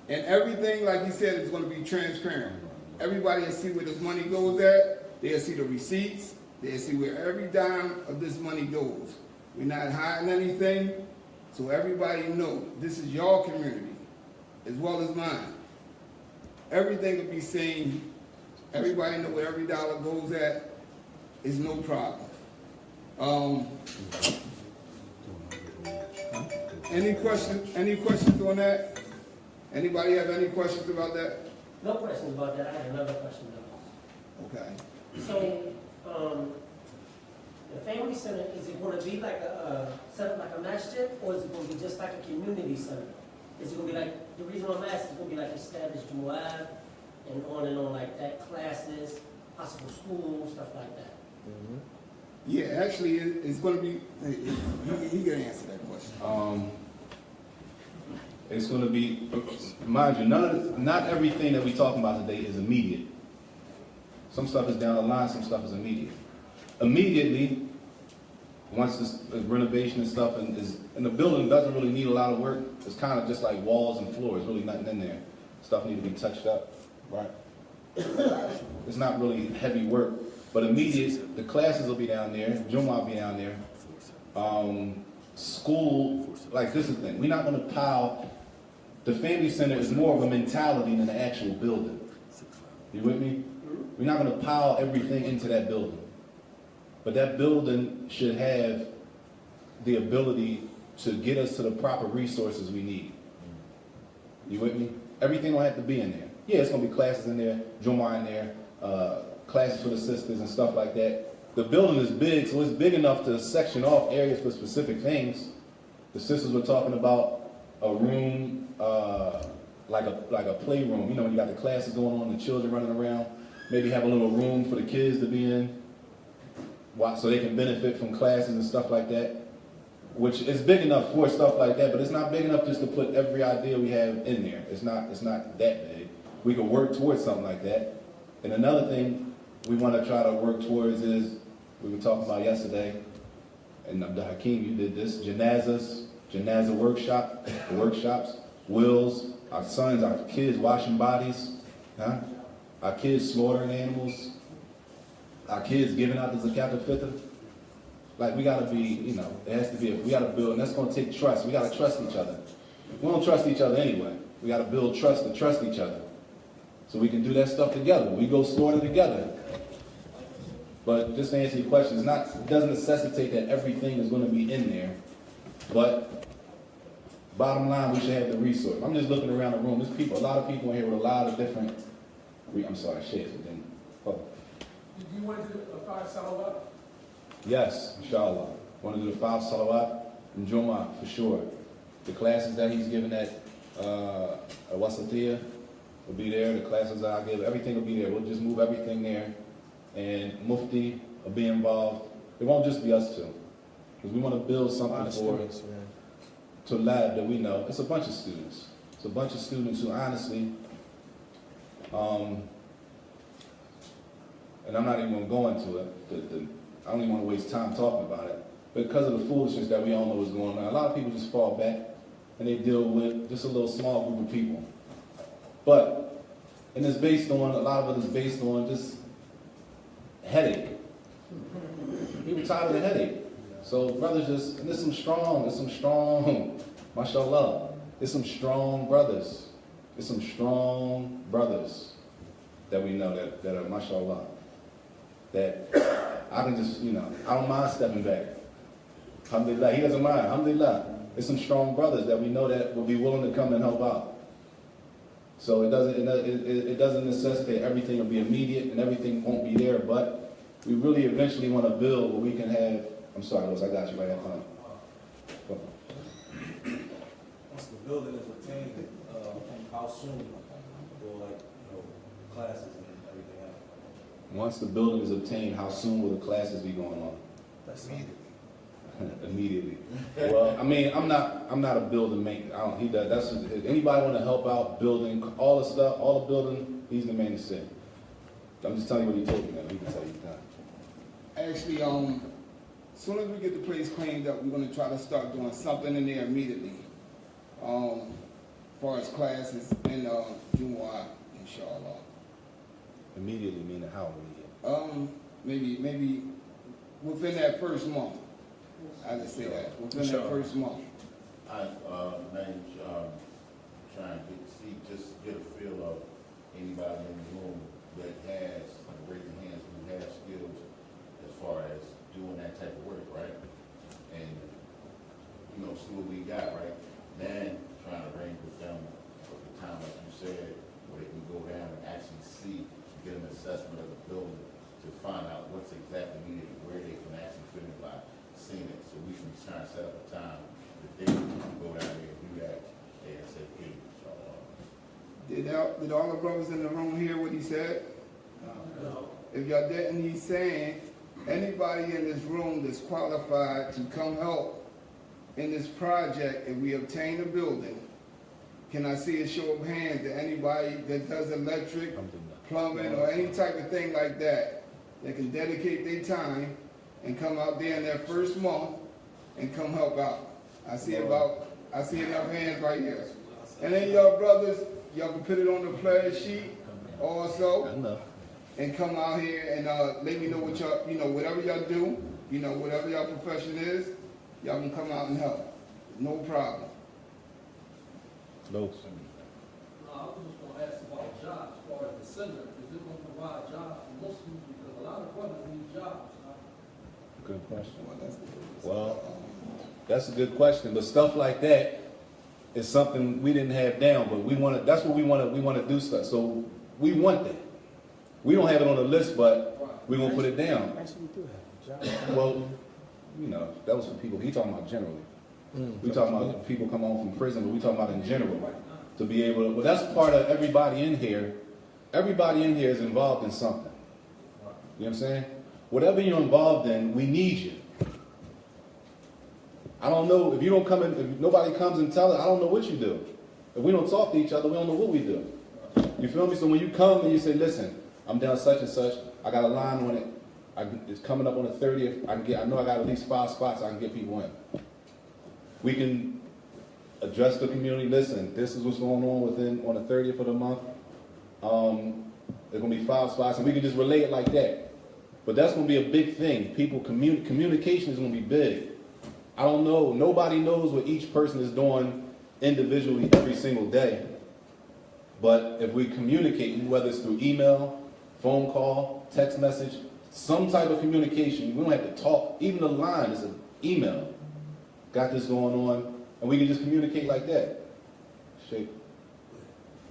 And everything, like he said, is going to be transparent. Everybody will see where this money goes at. They'll see the receipts. They'll see where every dime of this money goes. We're not hiding anything, so everybody know this is your community as well as mine. Everything will be seen. Everybody know where every dollar goes at. Is no problem. Any questions on that? Anybody have any questions about that? No questions about that. I had another question though. Okay. So, The family center, is it gonna be like set up like a masjid, or is it gonna be just like a community center? Is it gonna be like, the reason I'm asking is gonna be like established Jumu'ah and on like that, classes, possible schools, stuff like that? Yeah, actually, it's going to be, he can answer that question. It's going to be, mind you, not everything that we're talking about today is immediate. Some stuff is down the line, some stuff is immediate. Immediately, once this renovation and stuff and the building doesn't really need a lot of work, it's kind of just like walls and floors, really nothing in there. Stuff needs to be touched up, right? It's not really heavy work. But immediate, the classes will be down there, Jumu'ah will be down there. School, like this is the thing, we're not going to pile, the family center is more of a mentality than the actual building. You with me? We're not going to pile everything into that building. But that building should have the ability to get us to the proper resources we need. You with me? Everything will have to be in there. Yeah, it's going to be classes in there, Jumu'ah in there, classes for the sisters and stuff like that. The building is big, so it's big enough to section off areas for specific things. The sisters were talking about a room, like a playroom. You know, when you got the classes going on, the children running around. Maybe have a little room for the kids to be in, so they can benefit from classes and stuff like that. Which is big enough for stuff like that, but it's not big enough just to put every idea we have in there. It's not that big. We can work towards something like that. And another thing we want to try to work towards is, we were talking about yesterday, and Abdul Hakim, you did this, janazah workshops, wills, our sons, our kids washing bodies, our kids slaughtering animals, our kids giving out the zakat al-fitr. Like, we gotta be, you know, it has to be, we gotta build, and that's gonna take trust. We gotta trust each other. We don't trust each other anyway. We gotta build trust to trust each other. So we can do that stuff together. We go slaughter together. But just to answer your question, it doesn't necessitate that everything is going to be in there. But bottom line, we should have the resource. I'm just looking around the room. There's people, a lot of people in here with a lot of different. I'm sorry, shit. Do you want to do a 5 salawat? Yes, inshallah. Want to do the 5 salawat and Jumu'ah for sure. The classes that he's giving at Wasatiyah will be there. The classes that I give, everything will be there. We'll just move everything there. And Mufti will be involved. It won't just be us two. Because we want to build something to lab that we know. It's a bunch of students. It's a bunch of students who honestly, and I'm not even going to go into it. I don't even want to waste time talking about it. But because of the foolishness that we all know is going on, a lot of people just fall back and they deal with just a little small group of people. But, and it's based on, a lot of it is based on just headache. People tired of the headache. So brothers just, and there's some strong, mashallah, there's some strong brothers. There's some strong brothers that we know that are mashallah. That I can just, you know, I don't mind stepping back. Alhamdulillah, he doesn't mind, alhamdulillah. There's some strong brothers that we know that will be willing to come and help out. So it doesn't necessitate everything will be immediate and everything won't be there, but we really eventually want to build where we can have, I'm sorry, Rose, I got you right at home. Once the building is obtained, how soon will classes and everything else? Once the building is obtained, how soon will the classes be going on? That's immediately. Immediately. Well, I mean, I'm not a building mate. He does. That's if anybody want to help out building all the stuff, all the building. He's the man to say. I'm just telling you what he told me. Now he can tell you that. Actually, as soon as we get the place cleaned up, we're going to try to start doing something in there immediately. As far as classes and Jumu'ah, inshallah. Immediately meaning how immediate? Maybe within that first month. I just say that within that first month. Name's trying to just get a feel of anybody in the room that has, raising hands, who has skills as far as doing that type of work, right? And see what we got, right? Then trying to arrange with them for the time, like you said, where they can go down and actually see, get an assessment of the building, to find out what's exactly needed and where they can actually fit in by seeing it, so we can try and set up a time that they can go down there and do that ASAP. So, Did all the brothers in the room hear what he said? No. If y'all didn't, he's saying anybody in this room that's qualified to come help in this project, if we obtain a building, can I see a show of hands that anybody that does electric, plumbing, or any type of thing like that, that can dedicate their time and come out there in their first month and come help out? I see enough hands right here. And then y'all brothers, y'all can put it on the pledge sheet also, and come out here and let me know what y'all, whatever y'all do, whatever y'all profession is, y'all can come out and help. No problem. No, I was just going to ask about jobs, as far as the center. Is it going to provide jobs for Muslims? Because a lot of brothers need jobs. Good question. Well, that's a good question. But stuff like that is something we didn't have down. But we want to. That's what we want to. We want to do stuff. So we want that. We don't have it on the list, but we're gonna put it down. Actually, we do have a job. Well, that was for people. He talking about generally. We talking about people come home from prison, but we talking about in general. To be able to, well, that's part of everybody in here. Everybody in here is involved in something. You know what I'm saying? Whatever you're involved in, we need you. I don't know, if you don't come in, if nobody comes and tells us, I don't know what you do. If we don't talk to each other, we don't know what we do. You feel me? So when you come and you say, listen, I'm down such and such, I got a line on it, it's coming up on the 30th, I know I got at least 5 spots I can get people in. We can address the community, listen, this is what's going on the 30th of the month. There's going to be 5 spots, and we can just relay it like that. But that's going to be a big thing. Communication is going to be big. I don't know, nobody knows what each person is doing individually every single day. But if we communicate, whether it's through email, phone call, text message, some type of communication, we don't have to talk. Even the line is an email. Got this going on, and we can just communicate like that. Shake.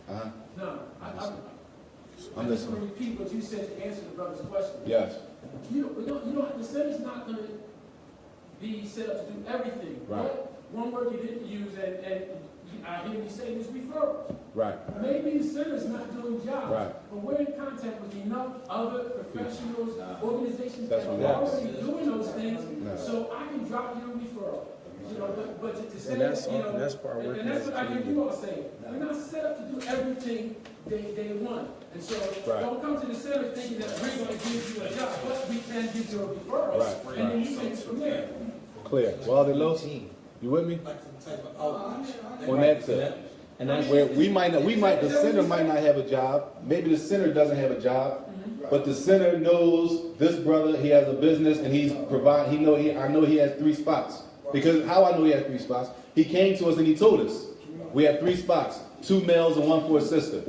No, I'm listening. just want to repeat what you said to answer the brother's question. Yes. The center's not going to be set up to do everything. Right. One word you didn't use, and I hear you say is referrals. Right. Maybe the center's not doing jobs, Right. but we're in contact with enough other professionals, organizations That's that what are it is. already doing those things, No. so I can drop you a referral. But to say, And that's part of and that's what I hear you all saying. We're not set up to do everything they want. And so don't come to the center thinking that we're going to give you a job, but we can give you a referral. Right. And then you take it from there. Clear. Well, the low team. You with me? On that tip. And that's Where the center might not have a job. Maybe the center doesn't have a job, but the center knows this brother, he has a business, and I know he has 3 spots. Because how I know he has 3 spots, he came to us and he told us, we have 3 spots, 2 males and 1 for a sister.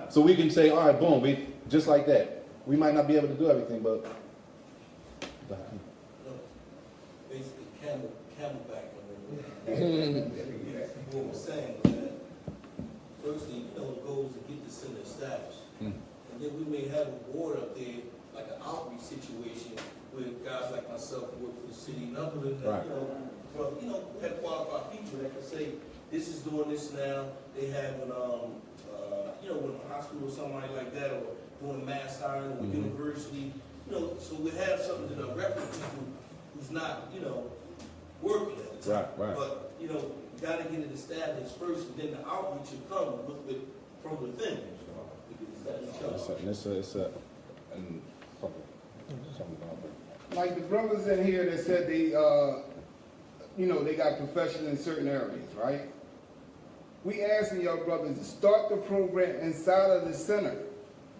So we can say, all right, boom, just like that. We might not be able to do everything, but. Basically, camelback. What we're saying is that, firstly, the goal is to get the center established. And then we may have a board up there, like an outreach situation, where guys like myself who work for the city and others, we have qualified people that can say, this is doing this now. They have with a hospital or somebody like that, or doing mass hiring or university. So we have something to represent people who's not, working at the time. Right. But, you got to get it established first, and then the outreach will come from within. Like the brothers in here that said they got professions in certain areas, right? We asking y'all brothers to start the program inside of the center.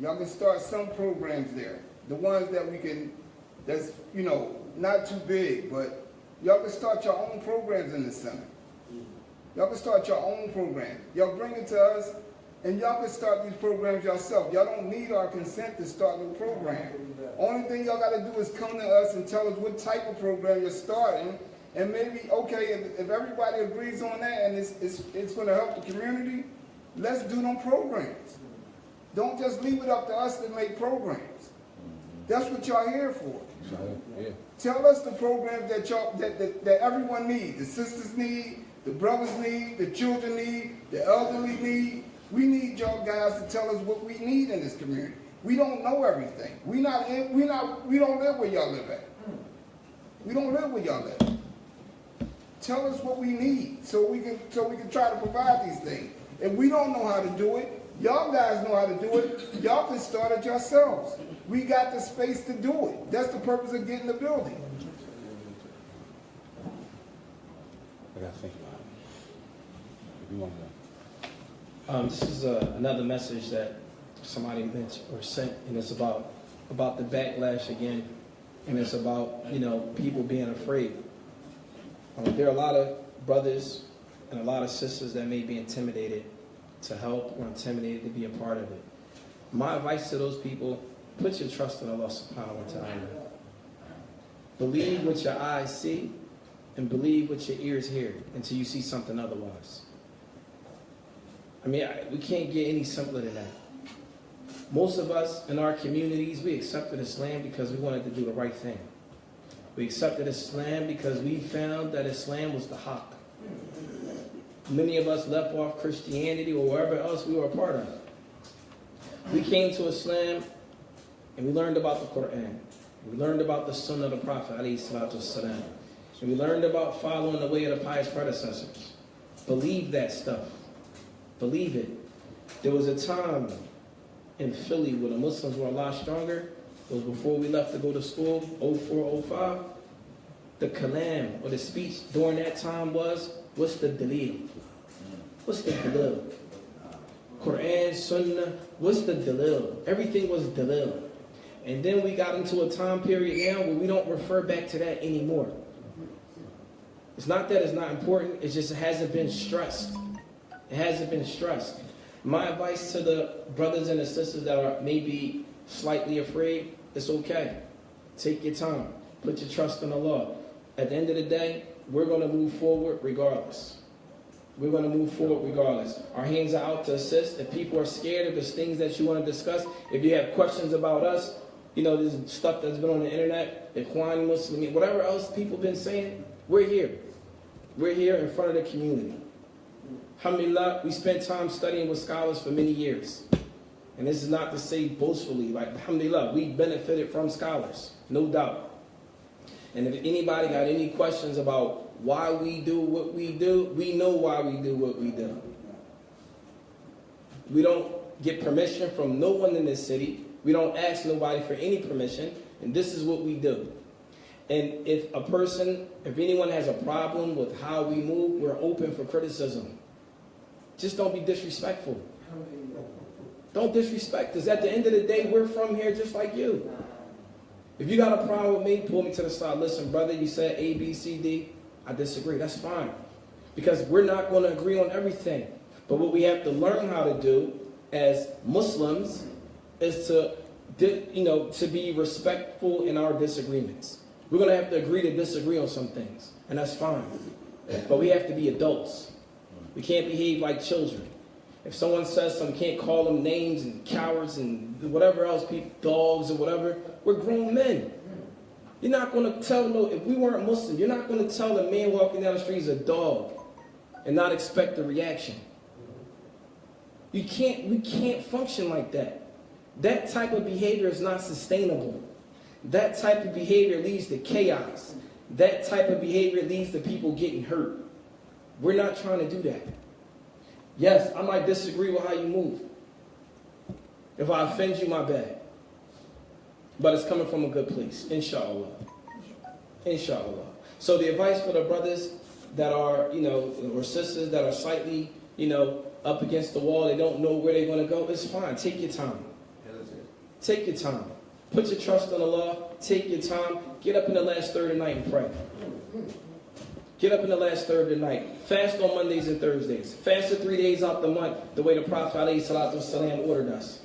Y'all can start some programs there. The ones that we can, that's, not too big, but y'all can start your own programs in the center. Y'all can start your own program. Y'all bring it to us, and y'all can start these programs yourself. Y'all don't need our consent to start the program. Only thing y'all got to do is come to us and tell us what type of program you're starting, and maybe, okay, if everybody agrees on that and it's going to help the community, let's do them programs. Don't just leave it up to us to make programs. That's what y'all here for. Yeah. Tell us the programs that that everyone needs. The sisters need, the brothers need, the children need, the elderly need. We need y'all guys to tell us what we need in this community. We don't know everything. We don't live where y'all live at. We don't live where y'all live. Tell us what we need so we can try to provide these things. If we don't know how to do it, y'all guys know how to do it. Y'all can start it yourselves. We got the space to do it. That's the purpose of getting the building. I gotta think about it. If you want to. This is another message that somebody mentioned or sent, and it's about the backlash again, and it's about people being afraid. There are a lot of brothers and a lot of sisters that may be intimidated to help or intimidated to be a part of it. My advice to those people: put your trust in Allah subhanahu wa ta'ala. Believe what your eyes see and believe what your ears hear until you see something otherwise. I mean, we can't get any simpler than that. Most of us in our communities, we accepted Islam because we wanted to do the right thing. We accepted Islam because we found that Islam was the haqq. Many of us left off Christianity or wherever else we were a part of. We came to Islam and we learned about the Quran. We learned about the Sunnah of the Prophet ﷺ. And we learned about following the way of the pious predecessors. Believe that stuff. Believe it. There was a time in Philly where the Muslims were a lot stronger. It was before we left to go to school, 04, 05. The kalam, or the speech during that time was, what's the dalil? What's the dalil? Quran, Sunnah, what's the dalil? Everything was dalil. And then we got into a time period now where we don't refer back to that anymore. It's not that it's not important, it's just it hasn't been stressed. It hasn't been stressed. My advice to the brothers and the sisters that are maybe slightly afraid, it's okay. Take your time. Put your trust in Allah. At the end of the day, we're going to move forward regardless. We're going to move forward regardless. Our hands are out to assist. If people are scared, if there's things that you want to discuss, if you have questions about us, there's stuff that's been on the internet, Ikhwani Muslimin, whatever else people been saying, we're here. We're here in front of the community. Alhamdulillah, we spent time studying with scholars for many years. And this is not to say boastfully, like, alhamdulillah, we benefited from scholars, no doubt. And if anybody got any questions about why we do what we do, we know why we do what we do. We don't get permission from no one in this city. We don't ask nobody for any permission, and this is what we do. And if anyone has a problem with how we move, we're open for criticism. Just don't be disrespectful. Don't disrespect us. At the end of the day, we're from here just like you. If you got a problem with me, pull me to the side. Listen, brother, you said A, B, C, D. I disagree. That's fine. Because we're not going to agree on everything. But what we have to learn how to do as Muslims is to be respectful in our disagreements. We're going to have to agree to disagree on some things. And that's fine. But we have to be adults. We can't behave like children. If someone says something, can't call them names and cowards and whatever else, dogs or whatever, we're grown men. You're not going to tell, if we weren't Muslim, you're not going to tell a man walking down the street he's a dog and not expect a reaction. We can't function like that. That type of behavior is not sustainable. That type of behavior leads to chaos. That type of behavior leads to people getting hurt. We're not trying to do that. Yes, I might disagree with how you move. If I offend you, my bad. But it's coming from a good place, inshallah. Inshallah. So the advice for the brothers that are, or sisters that are slightly, up against the wall, they don't know where they're going to go, it's fine. Take your time. Take your time. Put your trust in Allah. Take your time. Get up in the last third of the night and pray. Get up in the last third of the night. Fast on Mondays and Thursdays. Fast for 3 days out the month, the way the Prophet ﷺ ordered us.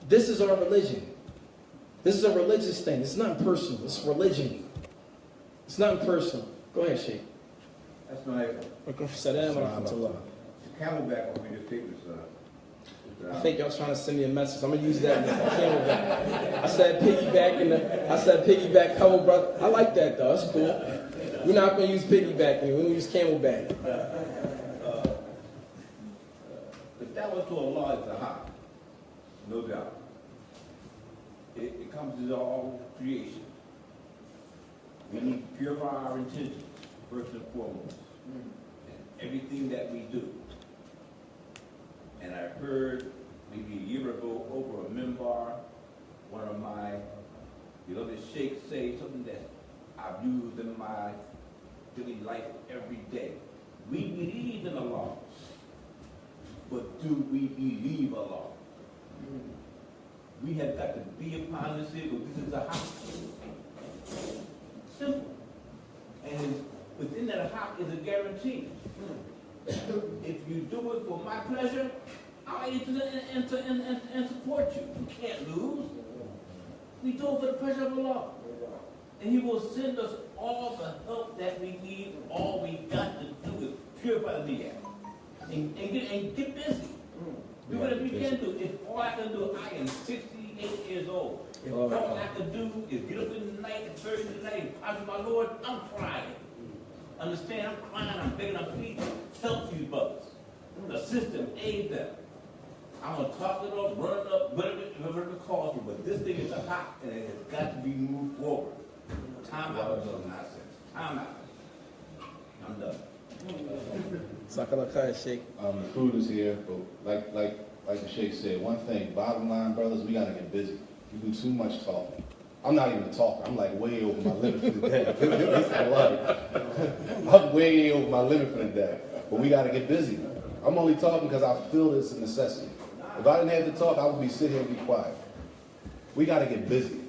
This is our religion. This is a religious thing. It's not personal. It's religion. It's not personal. Go ahead, Sheikh. That's my Salam wa rahmatullah. Camelback when we just take this I think y'all trying to send me a message. I'm gonna use that in the Camelback. I said piggyback cover, brother. I like that though. That's cool. We're not gonna use piggyback anymore. We're gonna use Camelback. The dawah to Allah is the heart, no doubt. It comes to all creation. We need to purify our intentions, first and foremost, in everything that we do. And I heard maybe a year ago over a minbar, one of my beloved sheikhs say something that I've used in my daily life every day. We believe in Allah, but do we believe Allah? We have got to be upon this here, but this is a house. Simple. And within that house is a guarantee. If you do it for my pleasure, I'll enter and support you. You can't lose. We do it for the pleasure of Allah. And He will send us all the help that we need. All we got to do is purify the niyat. And get busy. Do whatever you can do. If all I can do, I am 68 years old. If all I can do is get up in the night and Thursday night and pray to my Lord, I'm crying. Understand? I'm crying, I'm begging, I'm pleading. Help these brothers. Assist them, aid them. I'm going to talk it up, run it up, whatever it calls for, but this thing is hot and it has got to be moved forward. Time out of nonsense. Time out. I'm done. The food is here, but like the Sheikh said, one thing, bottom line, brothers, we gotta get busy. We do too much talking. I'm not even a talker. I'm like way over my limit for the day. I'm way over my limit for the day. But we gotta get busy. I'm only talking because I feel this a necessity. If I didn't have to talk, I would be sitting here and be quiet. We gotta get busy.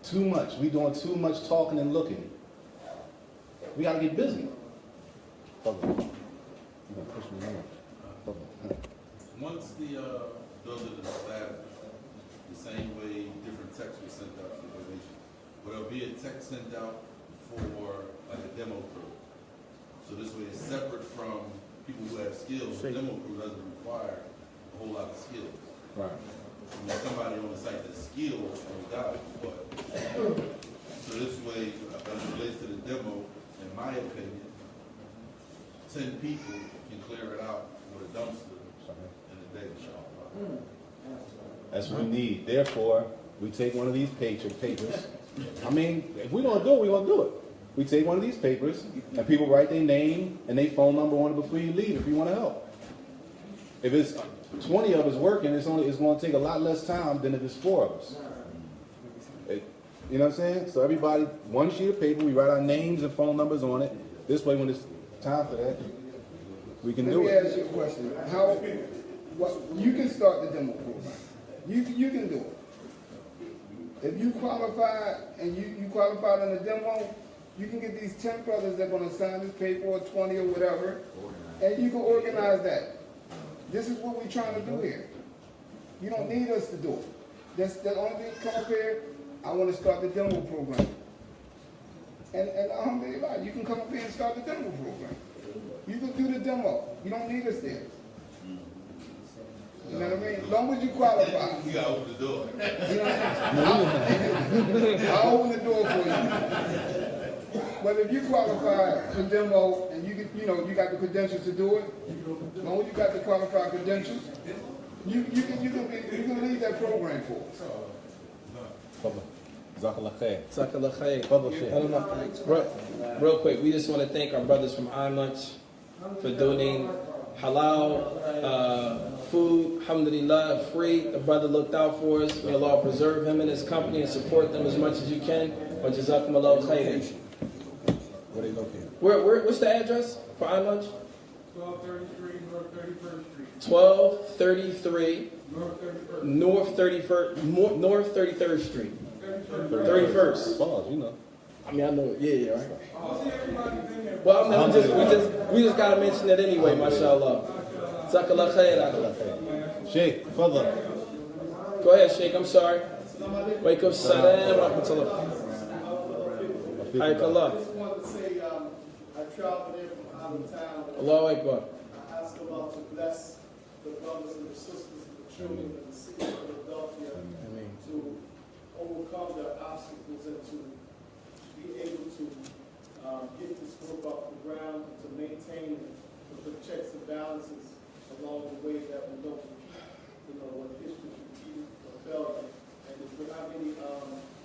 Too much. We doing too much talking and looking. We gotta get busy. Once the building is established, the same way different texts were sent out for donation, but there'll be a text sent out for like a demo crew. So this way it's separate from people who have skills. The demo crew doesn't require a whole lot of skills. Right. I mean, somebody on the site that's skilled, no doubt, but so this way, as it relates to the demo, in my opinion, 10 people can clear it out with a dumpster in a day, inshallah. That's what we need. Therefore, we take one of these papers. I mean, if we're going to do it, we're going to do it. We take one of these papers, and people write their name and their phone number on it before you leave if you want to help. If it's 20 of us working, it's going to take a lot less time than if it's 4 of us. You know what I'm saying? So everybody, one sheet of paper, we write our names and phone numbers on it. This way, when it's time for that, we can do it. Let me ask you a question. You can start the demo program. You can do it. If you qualify and you qualified on the demo, you can get these 10 brothers that are going to sign this paper or 20 or whatever, and you can organize that. This is what we're trying to do here. You don't need us to do it. That's the only thing. Come up here. I want to start the demo program. And alhamdulillah, you can come up here and start the demo program. You can do the demo. You don't need us there. You know what I mean? As long as you qualify. You gotta open the door. You know what I mean? I'll open the door for you. But if you qualify for demo and you got the credentials to do it, as long as you got the qualified credentials, you can lead that program for us. Real quick, we just want to thank our brothers from IMFC for donating halal food, alhamdulillah, free. The brother looked out for us. May Allah preserve him and his company and support them as much as you can. Wa jazakumullahu khairan. Where they located? What's the address for IMFC? 1233 North 31st Street. 1233 North 33rd Street. 31st. Balls, you know. I mean, I know. Yeah, right. Well, I mean, we just gotta mention it anyway, mashallah. Jazakallah khair. Sheikh, further. Go ahead, Sheikh. I'm sorry. Wake up, salam, rahmatullah. I just wanted to say, I traveled in from out of town. Allahu Akbar. I asked Allah to bless the brothers and the sisters and the children of the city of Philadelphia to overcome their obstacles and to be able to get this group off the ground and to maintain it with the checks and balances along the way that we don't repeat, what history repeated or failure. And if we have any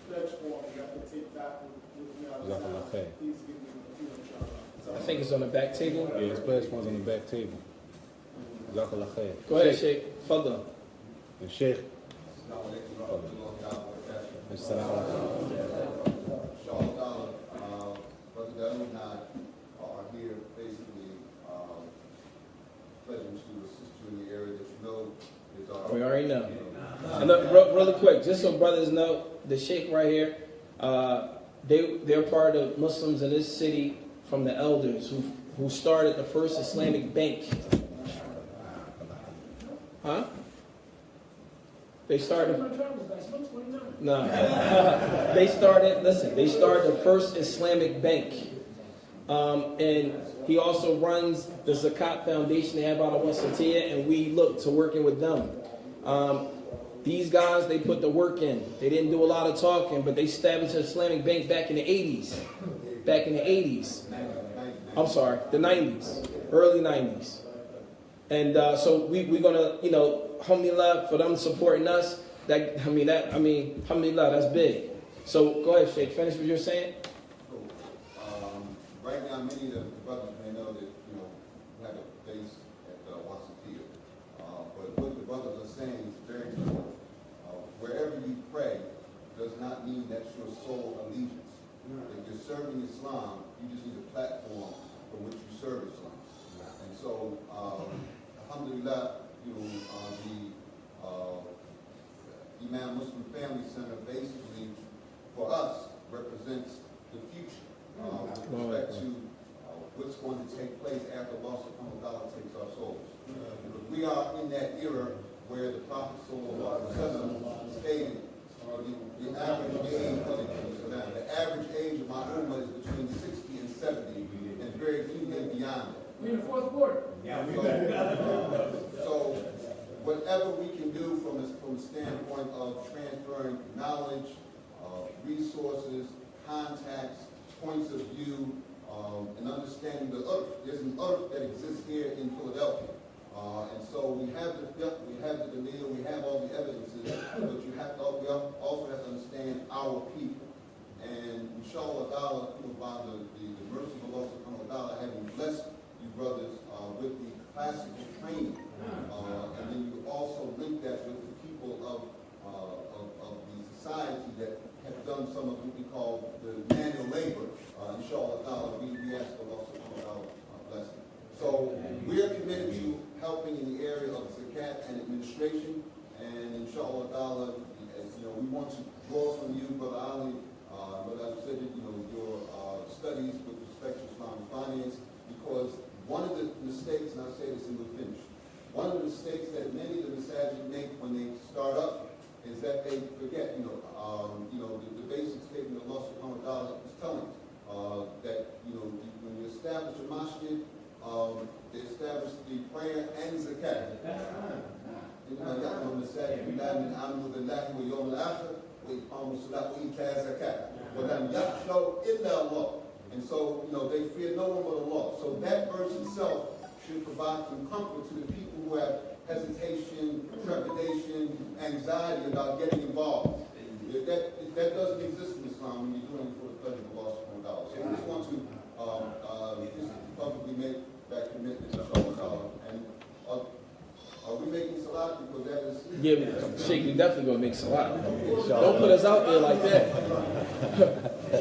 pledge forms that I can take back with me out of town, please give me a few, inshallah. I think it's on the back table. Yeah, his pledge one's on the back table. Go ahead, Sheikh. Fadda. The Sheikh. Assalamu Brother Daniel and I are here basically pledging to assist you in the area that you know is our... We already know. And look, really quick, just so brothers know, the Sheikh right here, they're part of Muslims in this city from the elders who started the first Islamic bank. Huh? They started. No. They started the first Islamic bank. And he also runs the Zakat Foundation they have out of West Satya, and we look to working with them. These guys, they put the work in. They didn't do a lot of talking, but they established an Islamic bank back in the 80s. Back in the 80s. I'm sorry, the 90s. Early 90s. And so we're gonna, alhamdulillah, for them supporting us. Alhamdulillah, that's big. So go ahead, Sheikh. Finish what you're saying. Right now, many of the brothers may know that we have a base at Wasatiyah. But what the brothers are saying is very important. Wherever you pray does not mean that's your sole allegiance. If you're serving Islam, you just need a platform for which you serve Islam. And so, alhamdulillah, the Imam Muslim Family Center basically, for us, represents the future with respect to what's going to take place after Allah subhanahu wa ta'ala takes our souls. We are in that era where the Prophet stated the average age of my ummah is between 60 and 70, and very few get beyond it. We're in the fourth quarter. So whatever we can do from a standpoint of transferring knowledge, resources, contacts, points of view, and understanding the earth. There's an earth that exists here in Philadelphia. And so we have the demeanor, we have all the evidences, but we also have to understand our people. And inshallah, by the mercy of Allah subhanahu wa ta'ala, having blessed you brothers with the classical training, and then you also link that with the people of the society that have done some of what we call the manual labor. Inshallah, we ask Allah subhanahu wa ta'ala blessing. So we are committed to helping in the area of zakat and administration, and inshallah ta'ala, we want to draw from you, Brother Ali, but I've said that, your studies with respect to Islamic finance, because one of the mistakes, and I'll say this and we'll finish, one of the mistakes that many of the Saajid make when they start up is that they forget, the basic statement Allah subhanahu wa ta'ala is telling that, when you establish a masjid, they establish the prayer and zakat. And so, they fear no one but Allah. So that verse itself should provide some comfort to the people who have hesitation, trepidation, anxiety about getting involved. That doesn't exist in Islam when you're doing it for the pleasure of Allah subhanahu wa ta'ala. So we just want to just publicly make that commitment to Allah. And are we making salat? Because that is... Yeah, Sheikh, we definitely going to make salat. Don't put us out there like that.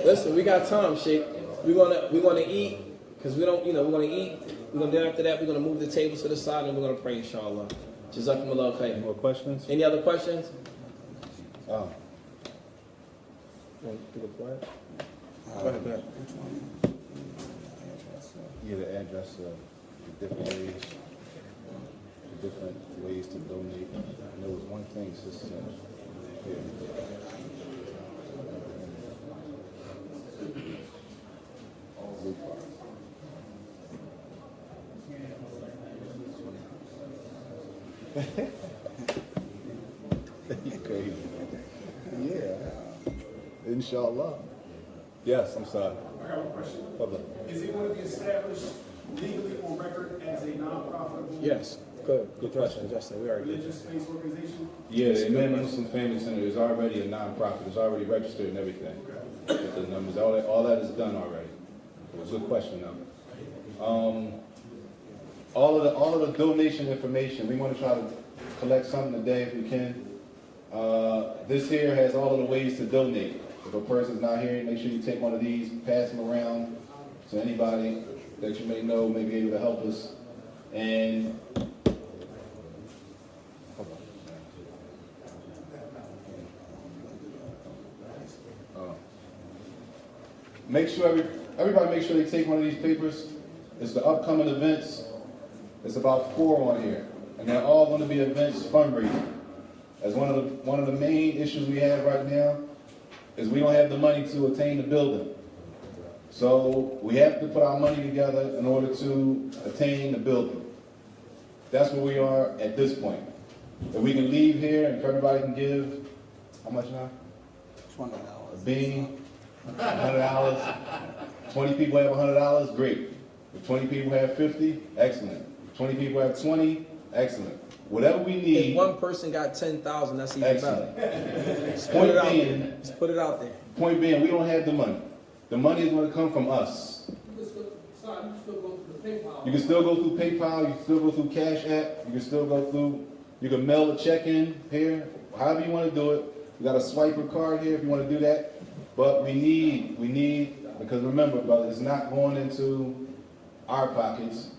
Listen, we got time, Sheikh. We're gonna eat, because we're gonna eat. Then after that, we're gonna move the table to the side and we're gonna pray, inshallah. Jazakumullah khair. More questions? Any other questions? Oh. Go ahead. Yeah, the address, the different ways to donate. And there was one thing, sister. Here. Crazy. Yeah. Inshallah. Yes, I'm sorry. I have a question. Fadal. Is it going to be established legally on record as a non-profitable Yes. Good question, Justin. We already did. religious-based organization? Yeah, the Imam Muslim Family Center is already a non-profit. It's already registered and everything. With the numbers, all that is done already. It was a good question, though. All of the donation information, we want to try to collect something today if we can. This here has all of the ways to donate. If a person's not here, make sure you take one of these, pass them around to anybody that you may know may be able to help us. And make sure everybody make sure they take one of these papers. It's the upcoming events. It's about 4 on here, and they're all going to be events fundraising. As one of the main issues we have right now is we don't have the money to attain the building. So we have to put our money together in order to attain the building. That's where we are at this point. If we can leave here and if everybody can give, how much now? $20. A bean, $100. 20 people have $100, great. If 20 people have 50, excellent. If 20 people have 20, excellent. Whatever we need. If one person got 10,000, that's even Excellent. better. Just put it out there. Just put it out there. Point being, we don't have the money. The money is going to come from us. You can still go through the PayPal. You can still go through PayPal. You can still go through Cash App. You can still go through. You can mail a check in here. However you want to do it. You got a swiper card here if you want to do that. But we need because remember, brother, it's not going into our pockets.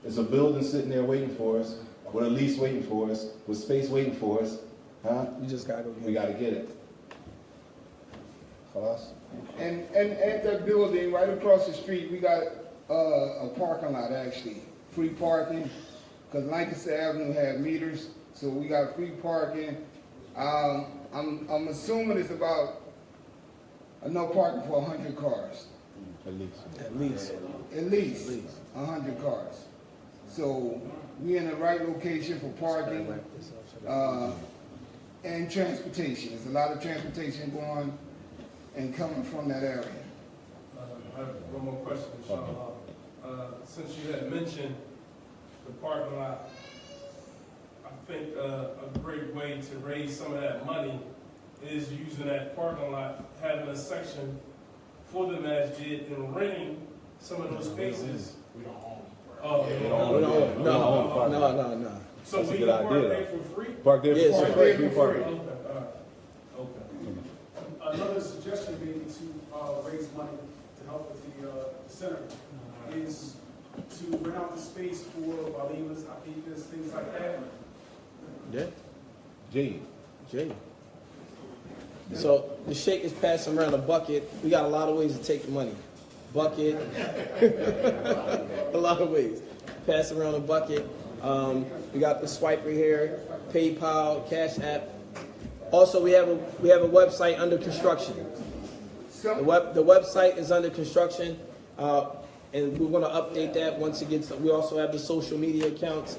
It's a building sitting there waiting for us, with a lease waiting for us, with space waiting for us. Huh? You just gotta go get it. We got to get it. Khalas? And at that building, right across the street, we got a parking lot, actually. Free parking, because Lancaster Avenue had meters, so we got free parking. I'm assuming it's about enough parking for 100 cars. At least. At least 100 cars. So we in the right location for parking and transportation. There's a lot of transportation going and coming from that area. I have one more question, inshallah. Since you had mentioned the parking lot, I think a great way to raise some of that money is using that parking lot, having a section for the masjid and renting some of those spaces. We don't own it. Oh, Yeah, you we don't own No. So That's a we good can park idea, there though. for free? Park there Yeah, for it's free. free. Park. Okay, all right. Okay. Another suggestion maybe to raise money to help with the center is to rent out the space for walimas, aqiqahs, things like that. Yeah. Gee. Jay. So the sheikh is passing around a bucket. We got a lot of ways to take the money. Bucket. A lot of ways. Pass around a bucket. We got the swiper here, PayPal, Cash App. Also, we have a website under construction. The website is under construction, and we're going to update that once it gets. We also have the social media accounts.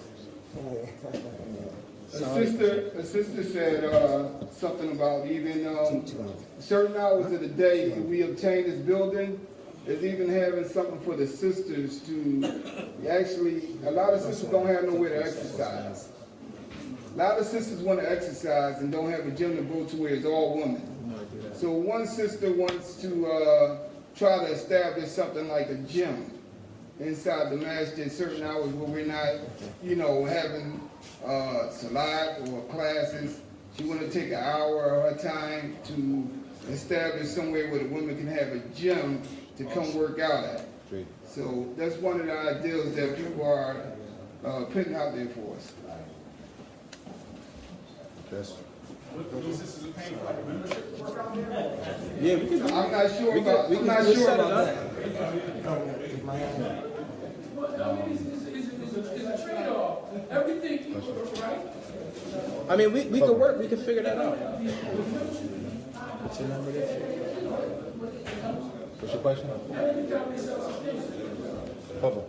A sister said something about even certain hours of the day we obtain this building is even having something for the sisters to actually, a lot of sisters don't have nowhere to exercise. A lot of sisters want to exercise and don't have a gym to go to where it's all women. So one sister wants to try to establish something like a gym inside the masjid, certain hours where we're not, having salat or classes. She want to take an hour of her time to establish somewhere where the women can have a gym to come work out at. So that's one of the ideals that people are putting out there for us. Those sisters are paying for like a membership to work out there? Yeah, we can. I'm not sure We about can that. set it up. But I mean, it's a trade-off. Everything equal, right? I mean, we can work. We can figure that out. What's your number there? What's your question? Papa.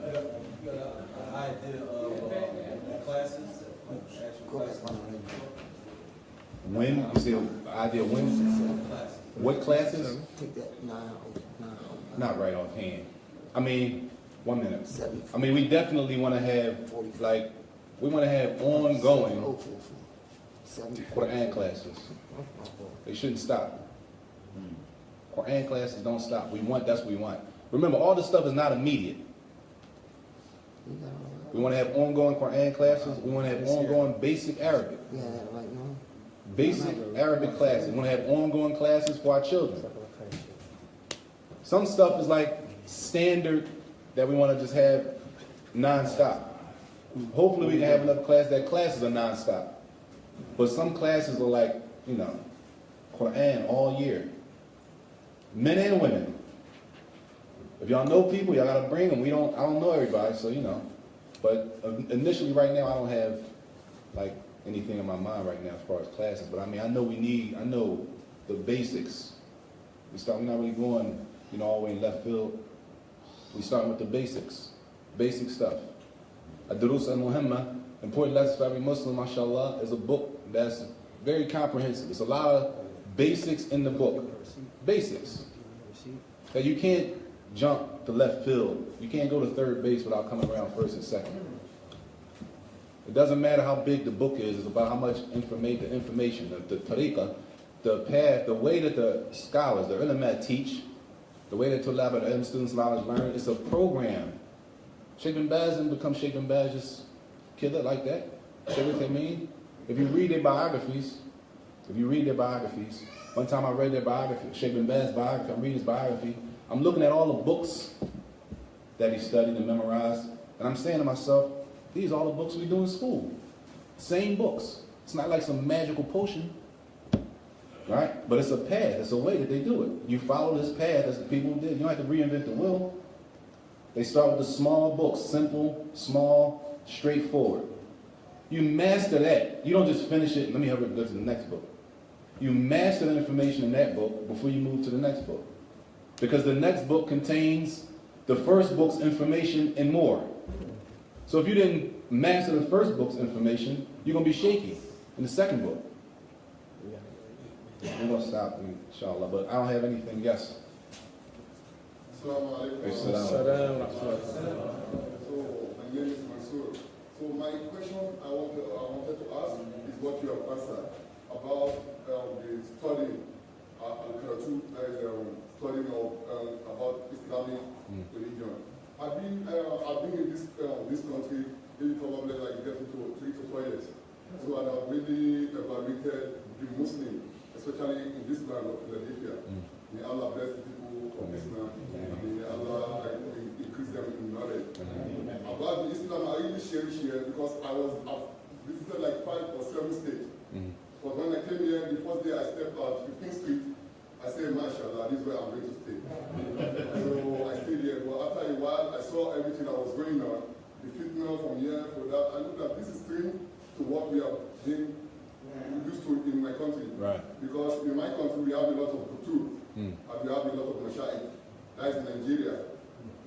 idea of classes When? You say idea when? What classes? Take that 9. Not right offhand. I mean, 1 minute. I mean, we definitely want to have, like, we want to have ongoing Quran classes. They shouldn't stop. Quran classes don't stop. That's what we want. Remember, all this stuff is not immediate. We want to have ongoing Quran classes. We want to have ongoing basic Arabic. Basic Arabic classes. We want to have ongoing classes for our children. Some stuff is like standard that we want to just have non-stop. Hopefully we can have enough classes are non-stop. But some classes are like, you know, Quran all year. Men and women. If y'all know people, y'all gotta bring them. I don't know everybody, so you know. But initially right now I don't have like anything in my mind right now as far as classes. But I mean, I know the basics. We're not really going, you know, all the way in left field. We starting with the basics. Basic stuff. Ad-Durus al-Muhimma, Important Lessons for Every Muslim, mashallah, is a book that's very comprehensive. It's a lot of basics in the book. Basics. That you can't jump to left field. You can't go to third base without coming around first and second. It doesn't matter how big the book is. It's about how much information, the tariqah, the path, the way that the scholars, the ulama teach, the way that Tulab al-Ilm students knowledge learn. It's a program. Sheikh bin Baz didn't become Sheikh bin Baz, just kill it like that. See what they mean? If you read their biographies, one time I read their biography, Sheikh bin Baz's biography, I'm reading his biography, I'm looking at all the books that he studied and memorized, and I'm saying to myself, these are all the books we do in school. Same books. It's not like some magical potion, right? But it's a path, it's a way that they do it. You follow this path as the people did. You don't have to reinvent the wheel. They start with the small books, simple, small, straightforward. You master that. You don't just finish it, let me hurry up and go to the next book. You master the information in that book before you move to the next book. Because the next book contains the first book's information and more. So if you didn't master the first book's information, you're going to be shaky in the second book. We're going to stop, inshallah, but I don't have anything. Yes? Assalamu alaikum. So, my name is Mansour. So my question I wanted to ask is what you have answered about the study, Al-Karatu, studying about Islamic religion. I've been in this country maybe probably like getting to 3 to 4 years. So I've really evaluated the Muslim, especially in this land of Philadelphia. May Allah bless the people of Islam. May Allah increase them in knowledge. About the Islam, I really cherish here because I've visited like 5 or 7 states. But when I came here, the first day I stepped out 15th Street, I said, mashallah, this is where I'm going to stay. So I stayed here, but after a while, I saw everything that was going on. The fitna from here, for that. I looked at this is strange to what we have been used to in my country. Right. Because in my country, we have a lot of kutur, and we have a lot of mashayikh. That is Nigeria.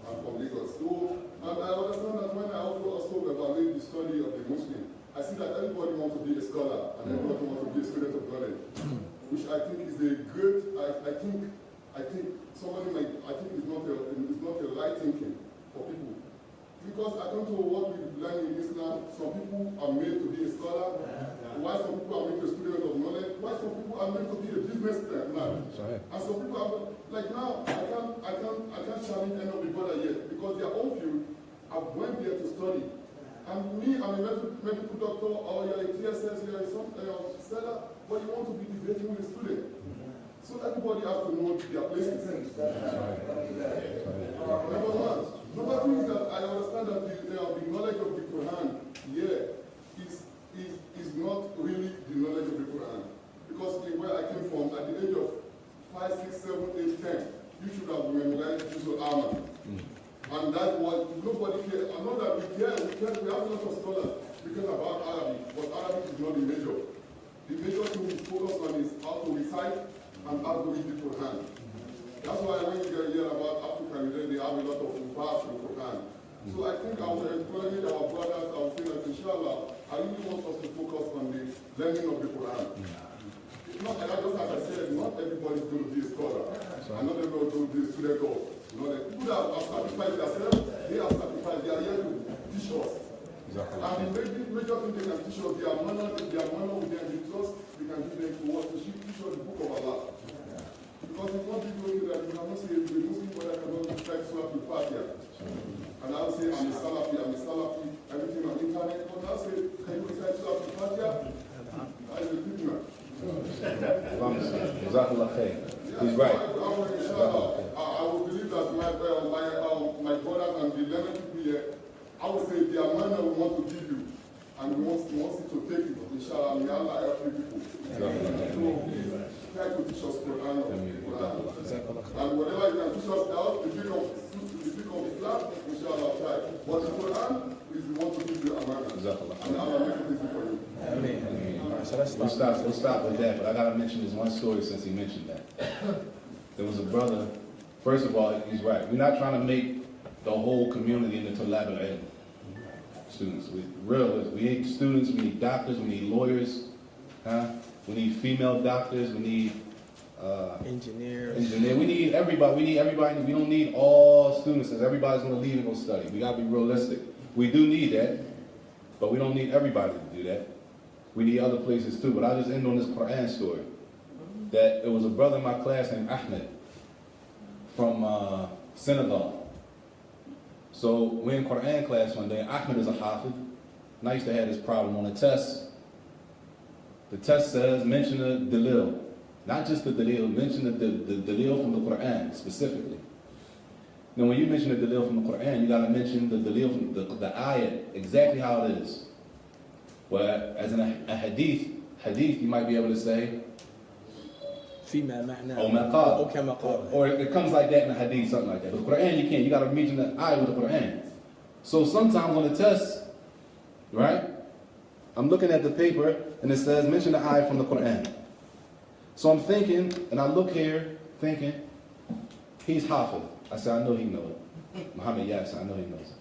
I'm from Lagos. So, and I understand that when I also evaluate the study of the Muslim, I see that everybody wants to be a scholar, and everybody wants to be a student of knowledge. Which I think is a good, I think somebody might, I think it's not a right thinking for people. Because according to what we learn in Islam, some people are made to be a scholar, while some people are made to be a student of knowledge, while some people are made to be a businessman. And some people are, like now, I can't challenge any of the brother yet, because their own field have went there to study. And me, I'm a medical doctor, or you're a TSS, you're a seller, but you want to be debating with a student. So everybody has to know their places. Number one. Number two is that I understand that the knowledge of the Quran here is not really the knowledge of the Quran. Because where I came from, at the age of 5, 6, 7, 8, 10, you should have memorized Juzul Amma. And that was, nobody cared. I know that we have a lot of scholars because about Arabic, but Arabic is not the major. The major thing we focus on is how to recite and how to read the Quran. That's why when you hear about Africa, they have a lot of verse in the Quran. So I think I would encourage our brothers, I would say that inshallah, I really want us to focus on the learning of the Quran. Not, and just as I said, not everybody is going to be a scholar. And not everybody is going to be a student of. You know, the people that have sacrificed themselves, they have sacrificed, they are here to teach us. Exactly. And the major thing they can teach us, their manner with them, the trust they can give them to us to teach us the book of Allah. Because it's not people that you cannot say, the Muslim brother cannot respect Surah Al-Fatiha. And I'll say, I'm a Salafi, everything on the internet. But I'll say, can you recite Surah Al-Fatiha? I will teach you. He's right. I would believe that my brothers and the learned people here, I would say the amount we want to give you, and we want you to take it. Inshallah, may Allah help you people. So, try to teach us Quran. And whatever you can teach us else, the book of Islam, inshallah, try. But the Quran is the one to give you amana. And Allah make it easy for you. Amen. All right, so let's We'll stop. stop with that, but I gotta mention this one story since he mentioned that. There was a brother, first of all, he's right. We're not trying to make the whole community into Tulab al-Ilm students. We need students, we need doctors, we need lawyers, we need female doctors, we need engineers. We need everybody. We don't need all students because everybody's going to leave and go study. We got to be realistic. We do need that, but we don't need everybody to do that. We need other places too. But I'll just end on this Quran story. That it was a brother in my class named Ahmed from Senegal. So we're in Quran class one day. Ahmed is a Hafiz. And I used to have this problem on the test. The test says, mention the dalil. Not just the dalil, mention the dalil from the Quran specifically. Now when you mention the dalil from the Quran, you got to mention the dalil from the ayat, exactly how it is. Where as in a hadith, you might be able to say, or it comes like that in a hadith, something like that. But the Quran, you can't. You got to mention the ayat with the Quran. So sometimes on the test, right, I'm looking at the paper and it says, mention the ayat from the Quran. So I'm thinking, and I look here, thinking, he's Hafiz. I said, I know he knows it. Muhammad Yassin, I know he knows it.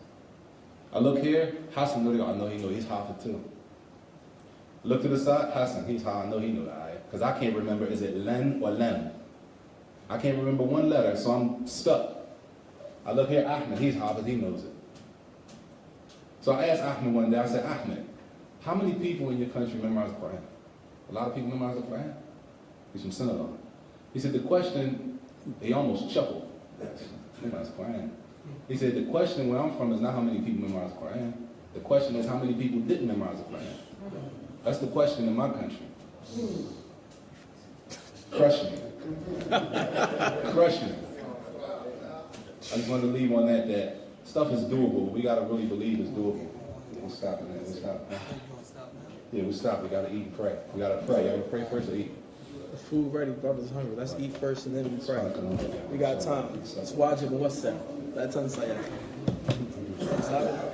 I look here, Hassan Nuri, I know he knows. He's Hafiz too. Look to the side, Hassan, he's Hafiz, I know he knows the ayat. Because I can't remember, is it Len or Lem? I can't remember one letter, so I'm stuck. I look here, Ahmed, he's Hafiz, he knows it. So I asked Ahmed one day, I said, Ahmed, how many people in your country memorize the Quran? A lot of people memorize the Quran? He's from Senegal. He said, the question, he almost chuckled. Memorize the Quran. He said, the question where I'm from is not how many people memorize the Quran. The question is how many people didn't memorize the Quran. That's the question in my country. Crushing it. Crushing it. I just wanted to leave on that stuff is doable, but we got to really believe it's doable. We'll stop it, man. We'll stop. Yeah, we'll stop. We got to eat and pray. We got to pray. You got to pray first or eat? The food ready, brother's hungry. Let's eat first and then we pray. We got time. It's Saajid and what's that? That's on Saajid. Stop it.